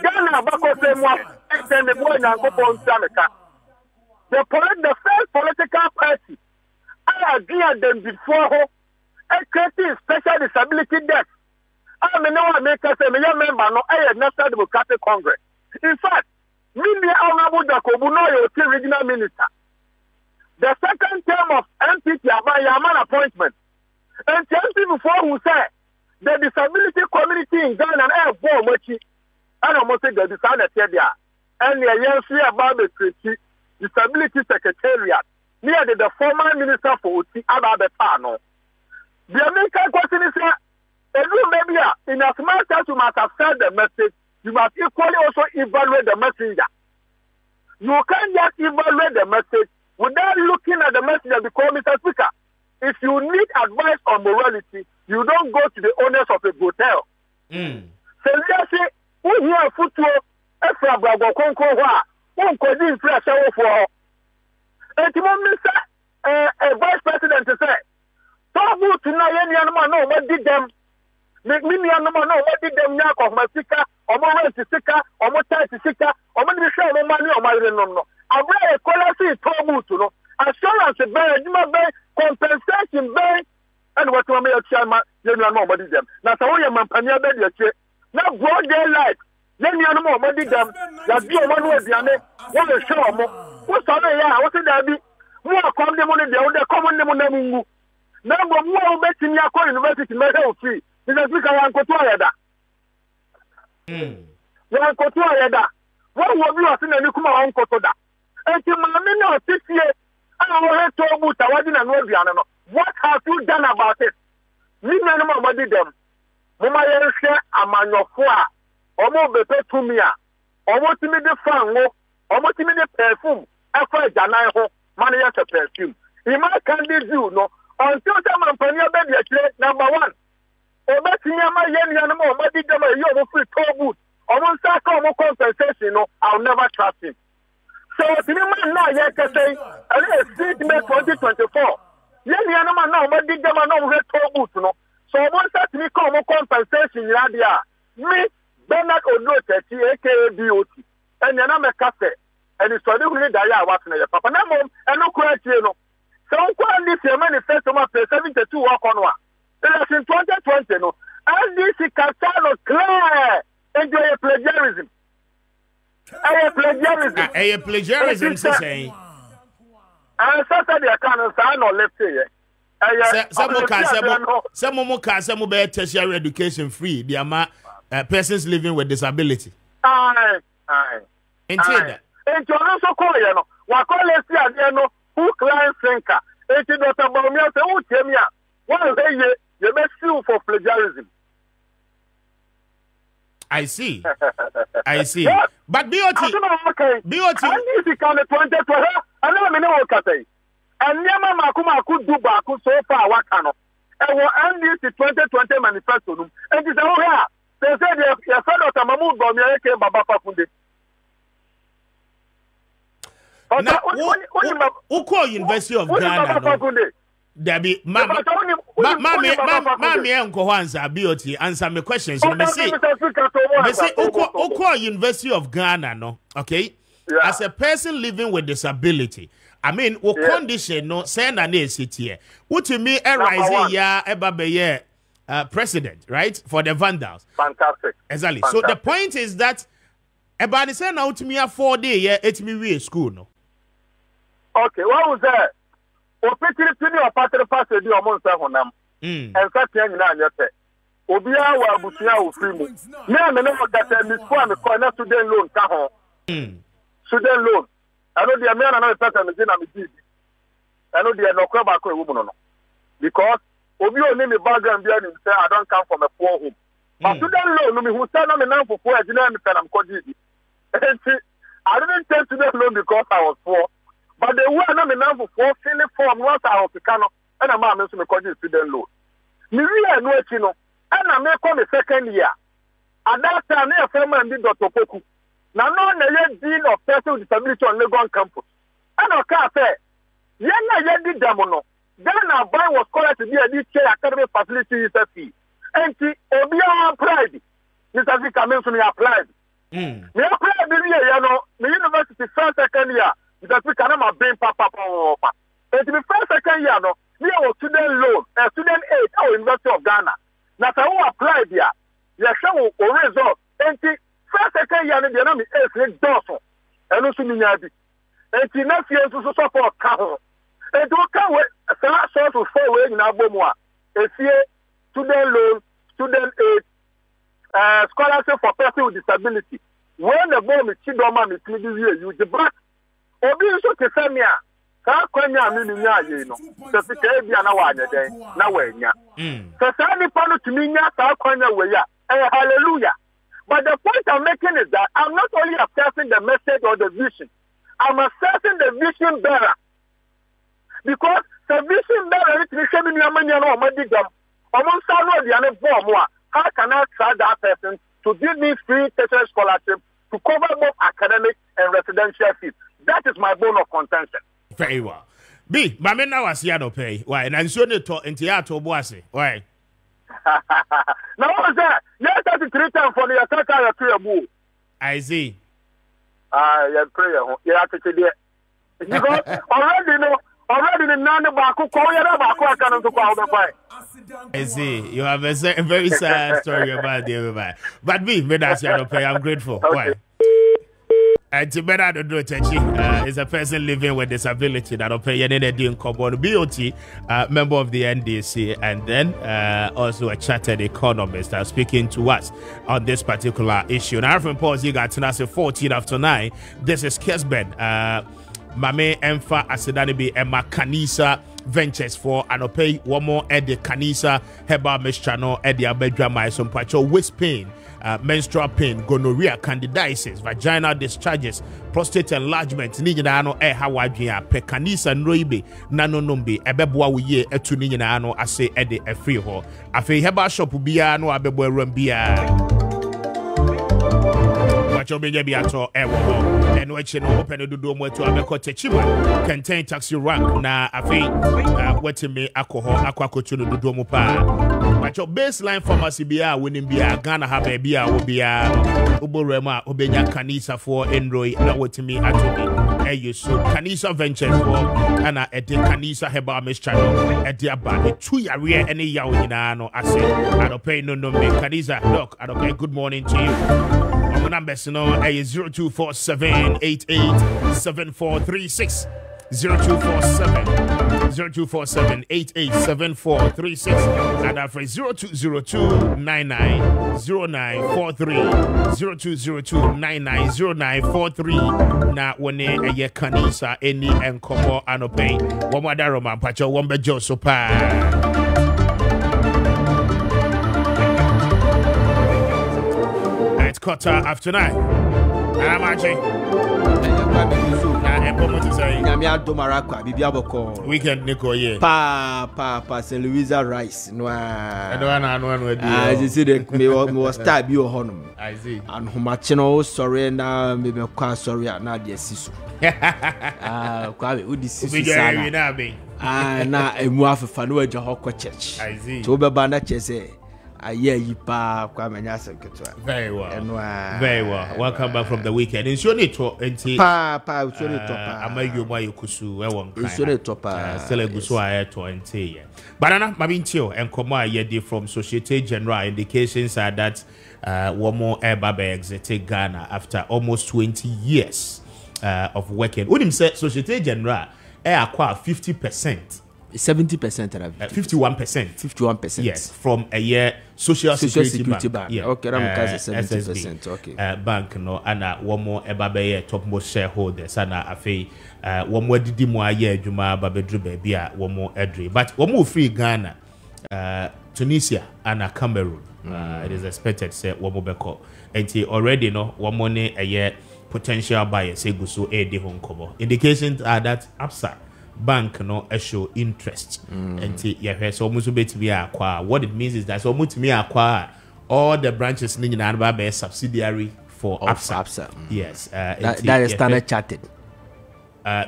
Ghana bako say mo extend the boy na go pon America. The first political party I agree at them before ho creating special disability debt. I mean no make us say me member no National Democratic Congress. In fact, me honorable Jacobu no your regional minister. The second term of MPP Yaman appointment. And tell people before who say the disability community in Ghana and Bomachi, and almost the designer there, and the young about the treaty, disability secretariat, near the former minister for Uti Ababetano. The American question is maybe in as much as you must have said the message, you must equally also evaluate the messenger. You can't just evaluate the message without looking at the messenger because Mr. Speaker, if you need advice on morality, you don't go to the owners of a hotel. So you say, we hear football, extra bravo, won't cause inflation for. And a vice president to say, Tobu to know any animal, no, what did them? Make me no what did them yak of my sicker, or more rent to sicker, or more time to sicker, or maybe show no money or my no. I wear a quality Tobu to know. Assurance a bear, you may bear, compensation bear. And what you may chairman, you know nobody them. Now, so you man panya bed your now broad daylight. Then you know nobody them. That you one way the other. What a show more. What's on there? What's it that be? More come the money there, the common name. Now, more betting your university may help free. Because we can go to Ayada. You want to Ayada. What will you have seen and you come on Kotoda? And you may not 6 years. I will talk about Tawadin and Noviano. What have you done about it? Me no more body them. Mama share amanyo foa. Omo bepe tumia. Omo timi de fango. Omo timi de perfume. After janai ho. Mani ya perfume. Ima candy do no. Until the mampanya baby number 1. Omo timi ama yen yanamo. Body them a yo free toll. Omo saka omo compensation no. I'll never trust him. So timi man na ya say. And it's 2024. Yen yanama na omo di them na omo toll no. So once that me come compensation yadia, me Bernard Odo 30 aka BOT, and yana me cafe, and it's for the who need ya what na papa na mom and no quite no. So on this your manifesto ma 72 work on one. In 2020 no, and this is Catano clear into a plagiarism. A plagiarism saying. And Saturday I can't sign or left here. Some more better tertiary education free. They are persons living with disability. Aye. Indeed. And you also call you know, what call it here, who client thinker. Dr. Baumia said, "Oh, Temia, what is you may sue for plagiarism." I see. I see. Yes. But BOT. Okay. BOT. And if you can point to her, I know me know what say. And Yama Makuma could do back so far what cannot. And we'll end this 2020 manifesto. And it's all here. They said your son of Tamamu Bomia came Baba Pafunde. Who call University of Ghana? Debbie, Mammy, Uncle Hansa, BOT, answer my questions. Let me say, University of Ghana, no, okay? Yeah. As a person living with disability, I mean, what condition, no, send an ACT. What to me, a rising, yeah, president, right? For the Vandals. Fantastic. Exactly. Fantastic. So the point is that, Ebani send out to me a 4-day, yeah, it's me we school, no? Okay, what was that? Opetiri tuni opatiri pase di omo nsa honam ensa tia nyina anyete obi a wa abutua wo free mu me me no kata mi school me ko na student loan ka ho student loan ano dia me na na pesa me na me di ano dia no kwa ba ko ewu mu no because obi oni me background bia ni say I don't come from a poor home but student loan no me hu say na me na fofo e na me pena me ko di I didn't take student loan because I was poor. But the way I'm enough for filling form once I was a cano, and I'm a man to make student loan. Miria no chino, and I may come a second year. At that time, I am did Dr. Poku. Now, no, dean of person with disability on Legon campus. And I can't say, Yana did Damono. Then our boy was called to be a DK academic facility fee. And she Obia applied. Mr. Vika mentioned me applied. Me applied the year, the university first, second year. Because we cannot bring papa. But the first second year, no, we have a student loan, a student aid, our University of Ghana. Now, so we applied here. You show a result. And the first second year, the enemy is Dawson. And also, me, and the next year, to support Caho. And to come with a source of 4 ways in Abomoa. A student loan, student aid, scholarship for person with disability. When the bomb is Chidoma, it's you use the black. Obi nso te samia ka kwanya amini nya ye no se sika bia na wa anya den na wa nya se sa ni pa no tumi nya ka kwanya we ya hallelujah. But the point I'm making is that I'm not only assessing the message or the vision, I'm assessing the vision bearer, because the vision bearer is the same in Yamania no madigam almost no the ane bomb. How can I try that person to give me free teacher scholarship to cover both academic and residential fees? That is my bone of contention. Very well. B, Mame now was here to pay. Why? And I'm sure they talk into your bossy. Why? Now, what is that? Yes, that's the 3 times for the attack. I pray a move. I see. Yeah, prayer. Yeah, I take it. Because already the none of Baku, I can't go out of the I see. You have a very sad story about the everybody. But B, that's here to pay. I'm grateful. Okay. Why? And to better to do it, is a person living with disability that will pay any doing Carbon BOT, member of the NDC, and then also a chartered economist speaking to us on this particular issue. Now, from pause, you got to say 14 after 9. This is Kessben. Mame Emfa Asidanibi Emma Kanisa Ventures for and pay one more at the Kanisa Heba Mischano at the Abedra Myson Pacho waist pain. Menstrual pain, gonorrhea, candidiasis, vaginal discharges, prostate enlargement, nina ano hawadria, pekanisa noibe, nanonombe, ebeboa wuye, etu nina ano ase ede free ho. Afe heba shop bia no abebo rumbia. Wacho beje bia to ewo ho. Eno eche no open do do mo to abeko techima. Contain taxi rank na afe wetime alcohol akwakotu no do mo pa. Wacho baseline pharmacy bia winning bia Ghana ha ba bia wo bia oborema obenya kanisa for enroi na wetime atobi. So Kanisa Ventures for ana ede Kanisa heba mischano ede aba etu yare ene yawo nyina no ase adope no me Kanisa doc adope good morning to you. Our numbers no 0247887436 0247 0247-887436 and after 0202-990943 0202-990943 na wone eye kanisa eni enkomo anope womada Roma pacho wombe joso pa. It's 9:15. And Maakye. Weekend Nico ye. Pa St. Louisa rice. No. I see the me was stab you honum. I see. And Humachino sorry na me kwa sorry na de sisu. Kwame udi sisu sana. Na emu afefa no agya hokko church. I see. To be banda chese. Yipa Kwame nyasa ketwa. Very well. Very well. Welcome back from the weekend. In Shoni to enti Shoni to pa. Amayu ma yokusu e won kan. Shoni to pa. Selegusu aye to enti. Banana mabintio enkomo ayede from Societe Generale indications are that one more Airbabe exited Ghana after almost 20 years of working. Udim said Societe Generale acquire 50%. 70%. 51%. Yes, from a year Social Security Bank. Yeah. Okay, I'm 70%. Okay. Bank no, and one more Ebabe topmost shareholders, and afe one more didi mo aye juma babedru baby one more edri. But one more free Ghana, Tunisia, and Cameroon. It is expected say one more beko. And already no one money a year potential buyers say go so a de Hong Kong. Indications are that upside. Bank no show interest and so much be acquire. What it means is that so much me acquire all the branches in a subsidiary for APSA. Yes, that is Standard Chartered.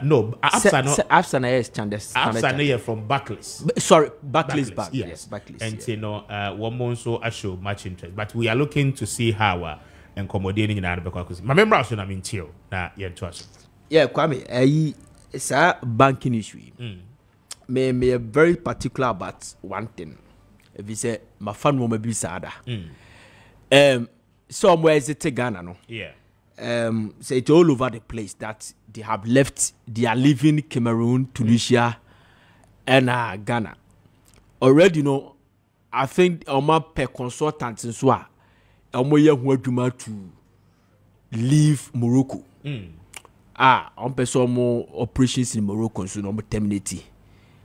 No, APSA is Standard APSA from Barclays. Sorry, Barclays Bank. Yes, Barclays. And you know, one month so show much interest, but we are looking to see how accommodating in because my member also I'm in chill na yeah, Kwame, it's a banking issue. Me very particular about one thing. If you say my fund will be sada. Somewhere is it Ghana no? Yeah. So it's all over the place that they have left. They are leaving Cameroon, Tunisia, and Ghana. Already, you know, I think my per consultant in Swa, to leave Morocco. On person more operations in Morocco, so no terminate.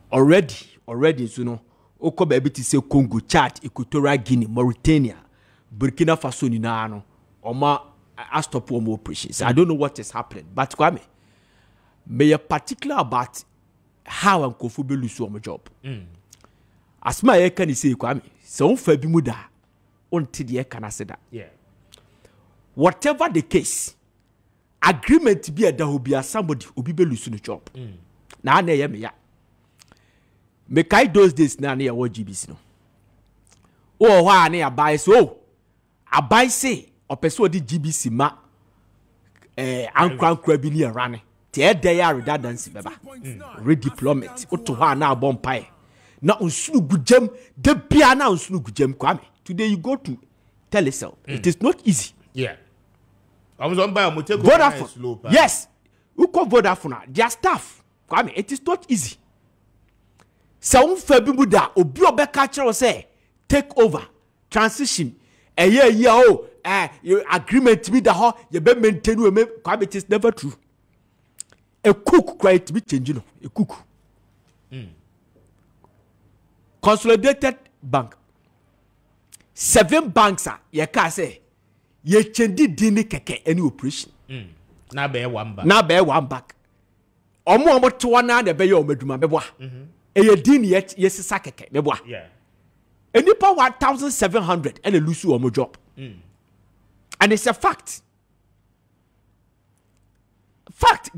Already, so no. Oko baby to say Congo, Chad, Equatorial Guinea, Mauritania, Burkina Faso, Ninano, Oma stop more operations. I don't know what is happening, but Kwame, may a particular about how I'm comfortable lose my job. As my can say Kwame, so Fabi Muda, until the can I say that. Yeah. Whatever the case. Agreement be that will be somebody who be lose the job. Now na me ya. Me kai those days na na what GBC no. Oh wa na buy so. I buy say o person di GBC ma ankran bi ni rane. Te dey ya redundancy beba. Redeployment. Oto ha na abon pai. Na unsunu gujam de bia na unsunu gujam Kwame. Today you go to Telecel. It is not easy. Yeah. I was on by Vodafone. Yes. Who call Vodafone? Their staff. Kwame, it is not easy. So Fabi Muda, Obi Obeka say, take over, transition. A year, your agreement with the whole, you be maintain. Kwame, it is never true. A cook quite to be changing. A cook. Consolidated bank. 7 banks are. You can say. Ye chendi dini keke any operation. Na be one back. Omo to na de be ye omeduma beboa. Ye dini ye sisa keke beboa. Yeah. Any pa 1,700 and a lose omo job. And it's a fact.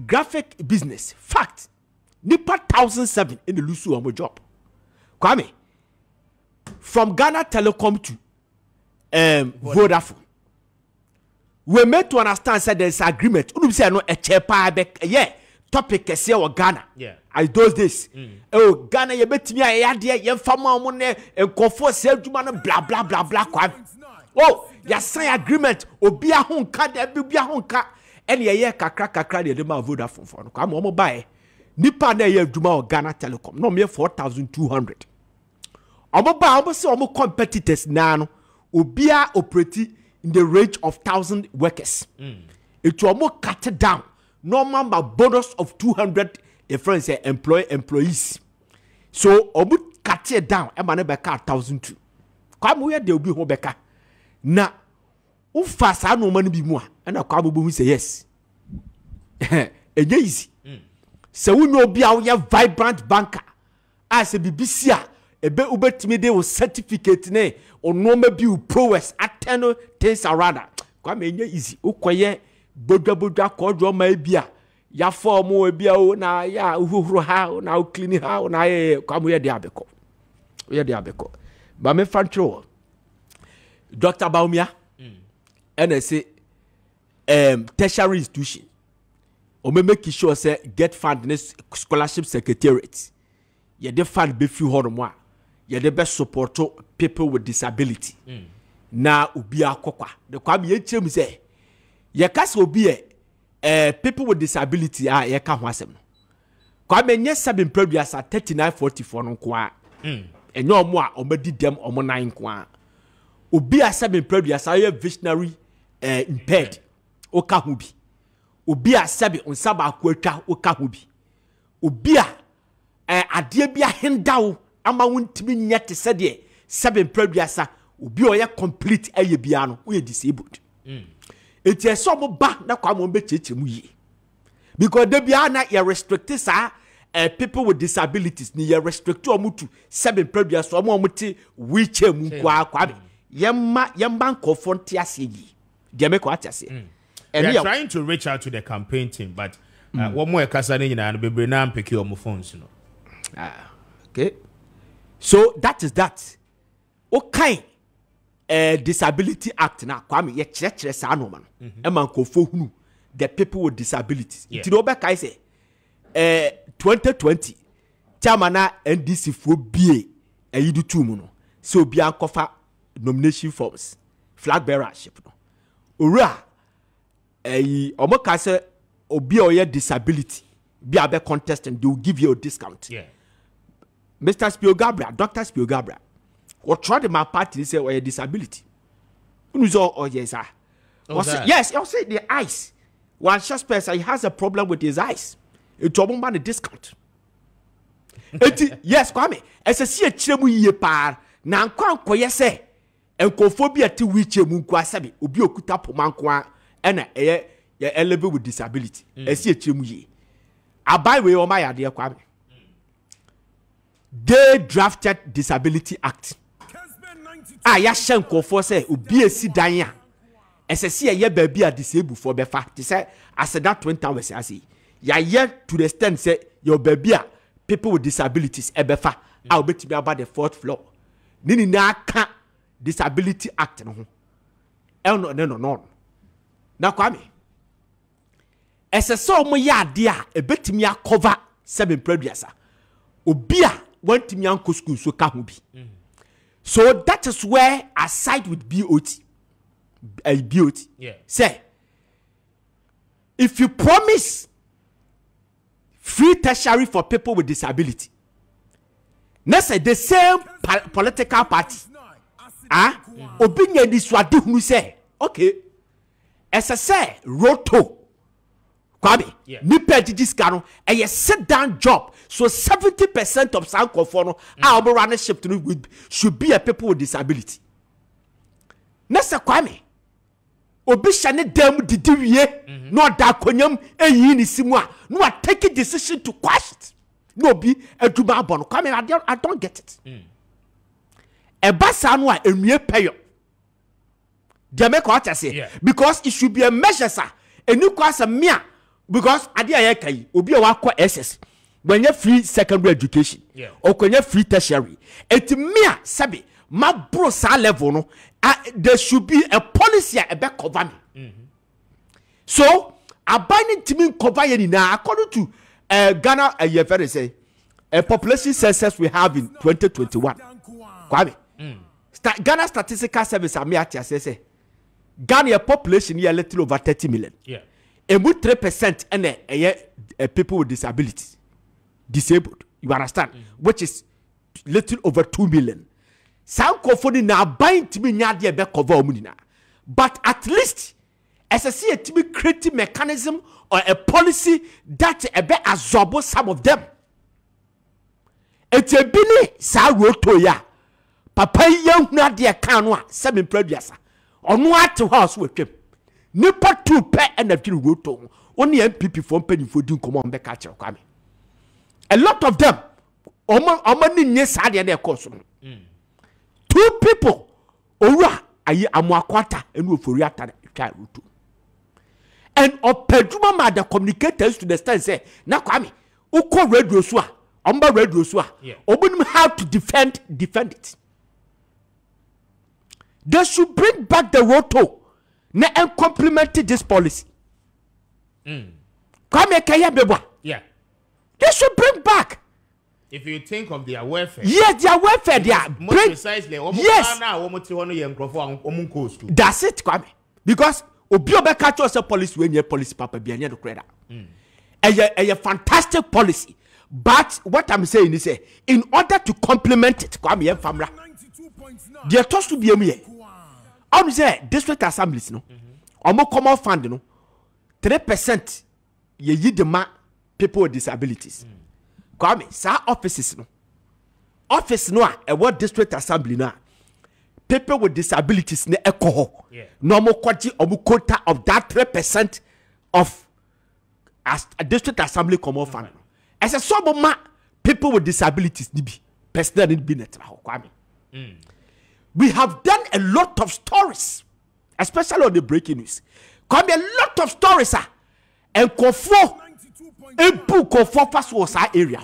Graphic business. Fact. Nipa 1,007 and a lose omo job. Kwame. From Ghana Telecom to Vodafone. We made to understand that there's agreement. We say no a chepa topic is here Ghana. Yeah. As those days. Oh Ghana you bet me a idea you farmer money and comfort sell to man blah blah blah blah. Oh, you sign agreement. Obi a honka de bi a honka. Any kakra de ma Vodafone for. Come on buy. nipa na ye adwuma o Ghana Telecom no me 4200 omo ba omo se omo competitors na no obia operate in the range of 1000 workers it omo cut down normal ma bonus of 200 a friend say employees so omo cut it down e ma na be ka 1002 kwa mo ye de obi ho beka na ufa sa no ma no bi mu a na kwa bo say yes enye easy se wunyo obi a wo vibrant banker as a BBC a ebe ubetimi de wo certificate ne onoma bi u prowess ateno things around kwa me enye easy ukoye bodwa kodwo ma bia ya form o bia o na ya uhuhuru ha na o clean ha na ye kwa mo ye de abeko ba me fantro Dr. Baumia and I say tertiary institution o me make sure say get fund this scholarship secretariat ye de fund be fi hono a ye de be support people with disability na obi akokwa de kwa me yechem say ye kasa obi people with disability ye ka ho asem no kwa me nye 7 previous 3944 no kwa enyo omo a omadi dem omo 9 kwa obi a 7 previous ye visionary impaired o ka ho bi obi a sebe onsaba akwatwa o ka ho bi obi a ade bia hendawo ama wontimi nyete sede sebe previasa obi o ye complete aye bia no o ye disabled eti eso mo ba na kwa mo be cheche mu yi because de bia na ye restrict sa people with disabilities ni ye restrict o mutu sebe previasa o mo ti wheelchair mu kwa yemma nkofo ntiase yi de me ko atiase and they are trying to reach out to the campaign team, but one more kasa ni na bebre na mpeki o mo phones no. Okay. So that is that. Okay. Disability Act na Kwame ye kire sa no man. E man kofo hunu the people with disabilities. Ti do be kai say 2020 chairman na NDC fo bie ayidu tu mu no. So obi ankofa nomination forms, flag bearership no. Ora omo ka say obi oye disability be abe contest and they will give you a discount. Yeah. Mr. Spiogabra, Dr. Spiogabra, what tried my party say oye disability. Oh yes, sir. Yes, I'll say the eyes. One such person he has a problem with his eyes. It's a man a discount. Yes, Kwame. As a see a chemu ye par na nkwa ye say enkophobia ti wiche mu nkwa sabi obi okuta pomankwa ena ye elevate with disability esi echemu ye abai we o ma yade Kwame they drafted Disability Act ya shenkofo say obi esi dan a esese ye ba bi a disabled for befa ti say as that 20 hours as ya yet to the extent say your baby a people with disabilities ebefa a obetimi about the 4th floor nini na ka Disability Act no ho no na Kwame esese o mo ya ade a ebetimi cover 7 previous obi a wantimi anko school so ka ho bi so that is where I side with BOT say if you promise free tertiary for people with disability let's say the same political party obinya diswade hunu say okay say roto Kwame nipa digiska no a sit down job so 70% of sankofo no our run shift should be a people with disability nessa Kwame obi shane dem didiwie no da konyam eyi ni simu a no take a decision to quash it no be aduma abon Kwame I don't get it ebasa no a enwie peyo de make what I say because it should be a measure sir enu kwasa mia because ade aye kai obi a wakọ SS when you free secondary education or when you free tertiary it mia sabi ma bro sa level no there should be a policy about cover me so abiding to me cover you now according to Ghana a very say a population census we have in 2021 Kwame Ghana Statistical Service amiatia say Ghana population here little over 30 million. Yeah. And with 3% and people with disabilities. disabled. You understand? Which is little over 2 million. Some kofoni na buying to me nyadi ebe cover omunina. But at least as I see a to be creative mechanism or a policy that ebe absorb some of them. It's a bini sa roto ya. Papa young nadia kanwa seven previous. On what to house with him. Nipa 2 pe and a few roto. Only MPP from penny for doing come on back at your coming. A lot of them. Omani yes had their course. 2 people. Ora aye amwakwata enu oforiata child. And opeduma ma the communicators to the stand say na Kwame uko radio so a omba radio so a obunum how to defend it. They should bring back the roto na and complement this policy. Kwame kaya beba. Yeah. They should bring back. If you think of their welfare. Yes, their welfare. They are more precisely. Yes. That's it, Kwame. Because Obiobe catch us a policy when your policy papa be any credit. A fantastic policy. But what I'm saying is, in order to complement it, Kwame and Famra, they are supposed to be a me. I'm saying district assemblies, no. Omo common fund, no. 3% ye demand people with disabilities. Kwame, sa offices no. Office no a what district assembly na. People with disabilities ne echo. No more quota of that 3% of as a district assembly common fund. As a sober people with disabilities nibi personal need be net Kwame. We have done a lot of stories, especially on the breaking news. Kwame, a lot of stories and Kofo a book of 4 pass was our area.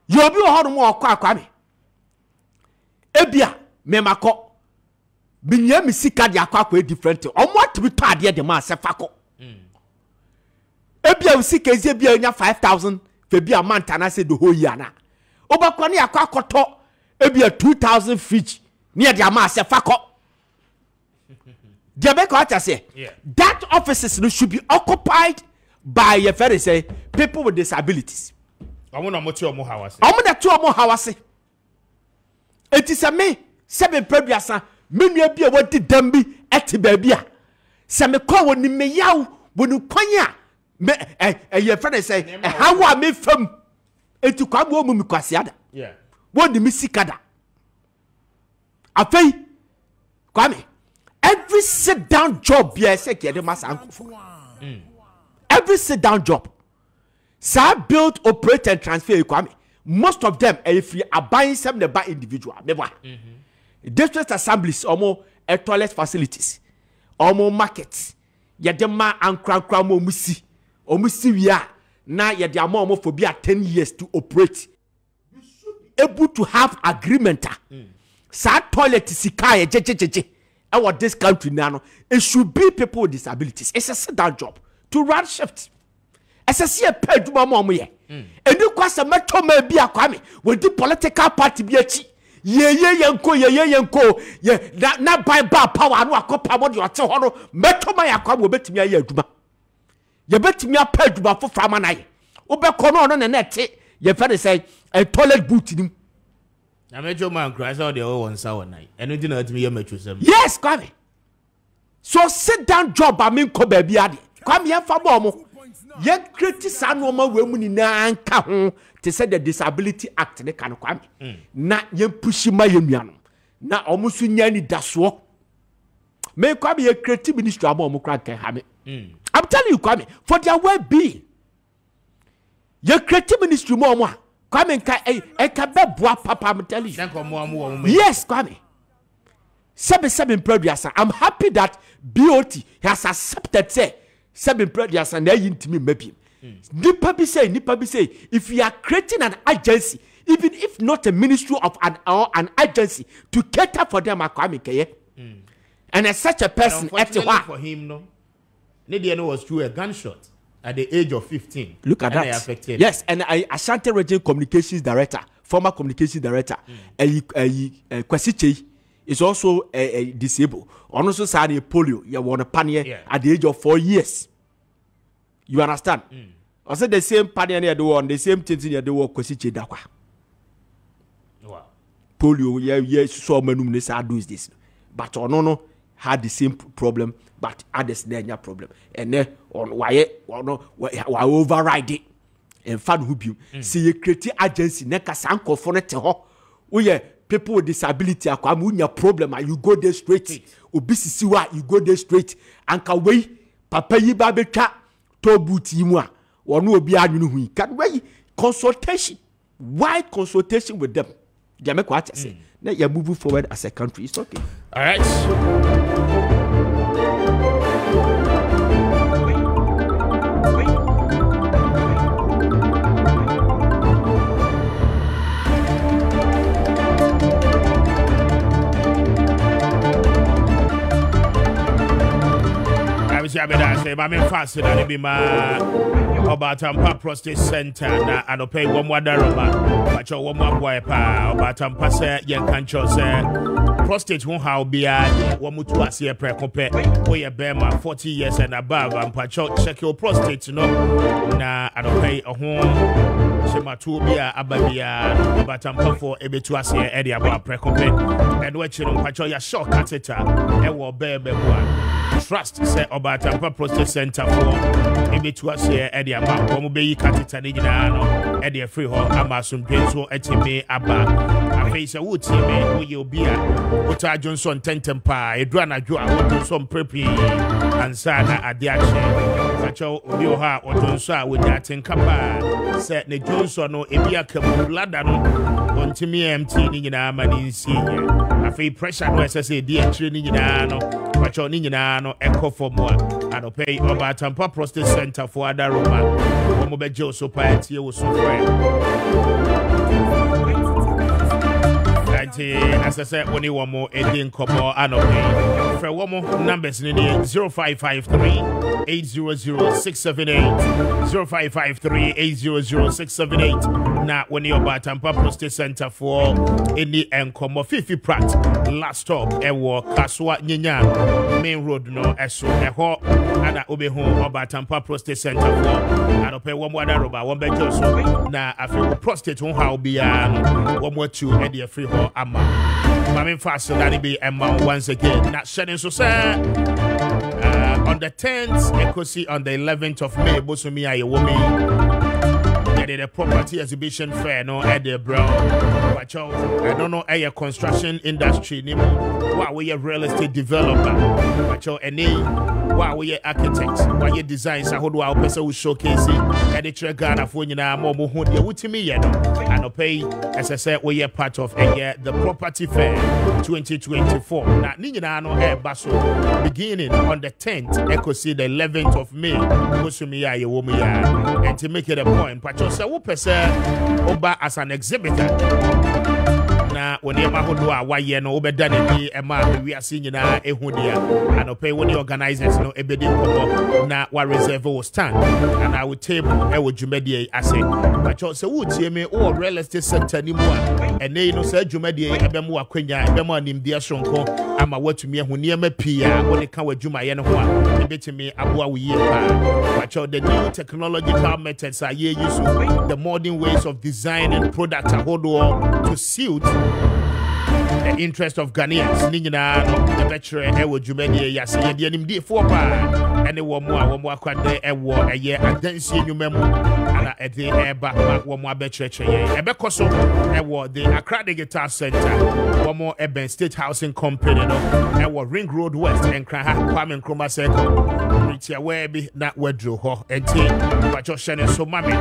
You'll be a more Kwame. Ebia, Memako, Binyam Sika de Aqua different. On what we told the man Sefako. Ebia Sika is a 5,000 Febia Montana said the whole yana. Obakwani Aquacoto, Ebia 2,000 feet near the man Sefako. Diabeko say that offices should be occupied by a very say people with disabilities. I want to motor more house. I want to more house. It is a me 7 previous many be what did Dembi at Babia. Some call when me yaw when you quanya. Your friend say, how I made from it to come home with Quasiada. Yeah. What the Missikada. I pay Kwame. Every sit down job, yes, every sit down job. Sa build, operate, and transfer Kwame. Most of them, if you are buying some, they buy individual. District assemblies, almost toilet facilities, almost markets. Yadema and Krankramo Musi, or Musiya. Now, Yadama for be 10 years to operate. You should be able to have agreement. Sa toilet is Sikaya, JJJ. Our this country now, it should be people with disabilities. It's a sit-down job to run shift. As I see a pay to my mom here. And you cross a metro may be a Kwame with the political party be a chi. Yanko, yeah, not by bar power, no, a copper, what you are so horrible. Metro may come with bet me a year. You bet me a pay to for Framanai. Obecono on the net, your father say a toilet boot in him. I met your man cries out the old 1 hour night. And you didn't let me metro. Yes, Kwame. So sit down job, I mean, Kobe Biadi. Come here for Bomo. Yet critics are no more women in Anka to say the Disability Act, they can come. Not yen pushing my yamiano. Not almost in any daswo. May come here creative ministry of Mokrake Hammy. I'm telling you, Kwame, for their well being. Your creative ministry more. Kwame Papa, I'm telling you. Yes, Kwame. 7 previous. I'm happy that BOT has accepted say 7 previous and they intimate maybe. Nipa be say, if you are creating an agency, even if not a ministry of an agency to cater for them, and as such a person, for him, no, Nidiano was through a gunshot at the age of 15. Look at that. Yes, and Ashanti Region Communications Director, former Communications Director, Kwesiche is also disabled. Also, had a polio. You want a panier at the age of 4 years. You understand? I said the same party near the one, the same thing near the work, Kosi Chedakwa. Wow. Polio, yeah, so many do this. But no had the same problem, but others their problem. And then on why override it and fan who you see you create agency, neka sanko for it. Oh, yeah, people with disability are coming your problem, and you go there straight. Obesity, you go there straight. And can we, Papa Yibabeka, Tobuti Mwa. One will be anu can we consultation. Why consultation with them? They make what I say. Now you're moving forward as a country. It's okay. All right. I say, I'm fast than be my about prostate center and pay one more daroma, but your one more boy about say, young cancho say, prostate won't how be a one more to us here pre compare, boy, a bear 40 years and above, and pacho check your prostate, no, na I don't pay a home. Shema to be a ababia, about for a bit to us here, Eddie about pre compare, and watching on pacho ya shock catheter, and will bear one. Trust say about prostate center for maybe to us here at the amount of be catheter at the free hall Amazon Penso etime aba a face a wood team who you be a Uta Johnson tentempa a drana joa some preppy and sana at the action such a ha or Johnson with that in Kapa set the Johnson no ebia kabladano on Timmy MT in a man in senior a free pressure no SSA dear training in ano but your no echo for more and pay about Tampa Prostate Center for other Roma. Omobejo so party was so friend. As I said, when you want more, a ding couple and okay. For one more numbers in the 0553 800 678 0553 800 678. Now, when you're about Tampa Prostate Center for any Encomo Fifi Pratt, last stop, Ewo, Kaswa Nyanya, Main Road, no, Eso, Eho, and Obe home about Tampa Prostate Center for, and pay one more Daroba, one bed Joso. Now, I feel prostate won't how be one more two, and the free hall, Amma. Mammy faster than it be Emma once again. Not shedding so sad. On the 10th, Ekosi on the 11th of May, Bosumi Ayewomi. The property exhibition fair no at the bro. But I don't know a construction industry why we a real estate developer. But why we architects, why you design so how do our person will showcase it and the Ghana for you now more with me and pay as I said we are part of the property fair 2024. Now Nina no air basso beginning on the 10th, Ekosi the 11th of May, Musumia Yewomia, and to make it a point, but so who Oba as an exhibitor. Na when you mahodo why you know better than me we are seeing na ehudia and pay when the organizers no ebedi komo na wa reserve will stand and I will table e wo dwumedie ase but you say wo tie me o real estate sector ni mu a ene no say dwumedie ebemu akwanya ebemu animdia sonko ama watumi ehune ma pia wo de ka wa dwumaye no ho a ebetimi aboa wo yie pa but the new technological methods are here use the modern ways of designing products ahodo to suit the interest of Ghanaians. Nina no the betre ewo dwumedie yase ye de anim die fo pa ene wo mo akwade ewo eye adansi enwumemu ana ede eba wo mo abetrechre ye ebekoso ewo the Accra Digital Center wo mo Eben State Housing Company no ewo Ring Road West enkra ha Kwame Nkrumah Circle ritia we bi na wadro ho enti bacho shene so mame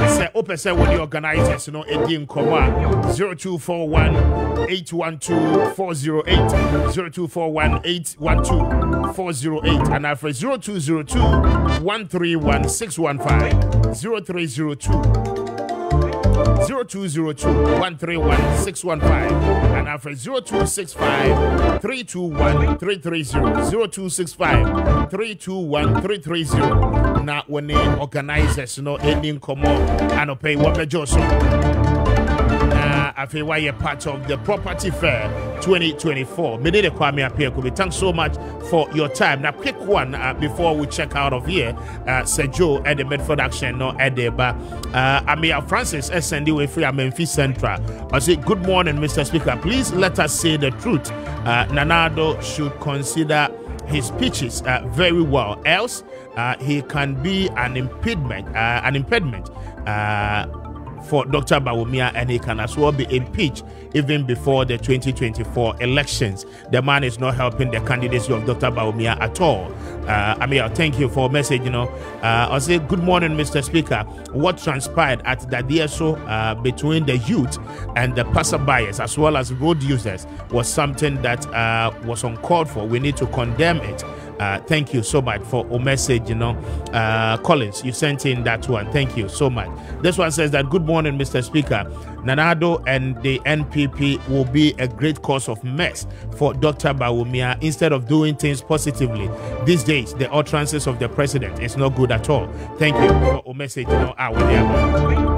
say opese wo the organizers no edi nkomo a 0241 812-408 0241-812-408 and after 0202-131-615 0202-131-615 and after 0265-321-330 0265-321-330 now when the organizers no ending come and pay what the Johnson I feel why you're part of the property fair 2024. Menede Kwame Appiah Kubi, thanks so much for your time. Now, quick one before we check out of here. Sergio at the Medford Action, no at the bar. Amia Francis SND way free Memphis Central. I say, good morning, Mr. Speaker. Please let us say the truth. Nanado should consider his speeches very well, else he can be an impediment for Dr. Bawumia, and he can as well be impeached even before the 2024 elections. The man is not helping the candidacy of Dr. Bawumia at all. Thank you for message. I'll say, good morning, Mr. Speaker. What transpired at the DSO between the youth and the passerbyers as well as road users was something that was uncalled for. We need to condemn it. Thank you so much for a message, Collins, you sent in that one. Thank you so much. This one says that, good morning, Mr. Speaker. Nanado and the NPP will be a great cause of mess for Dr. Bawumia instead of doing things positively. These days, the utterances of the president is not good at all. Thank you for a message, out there.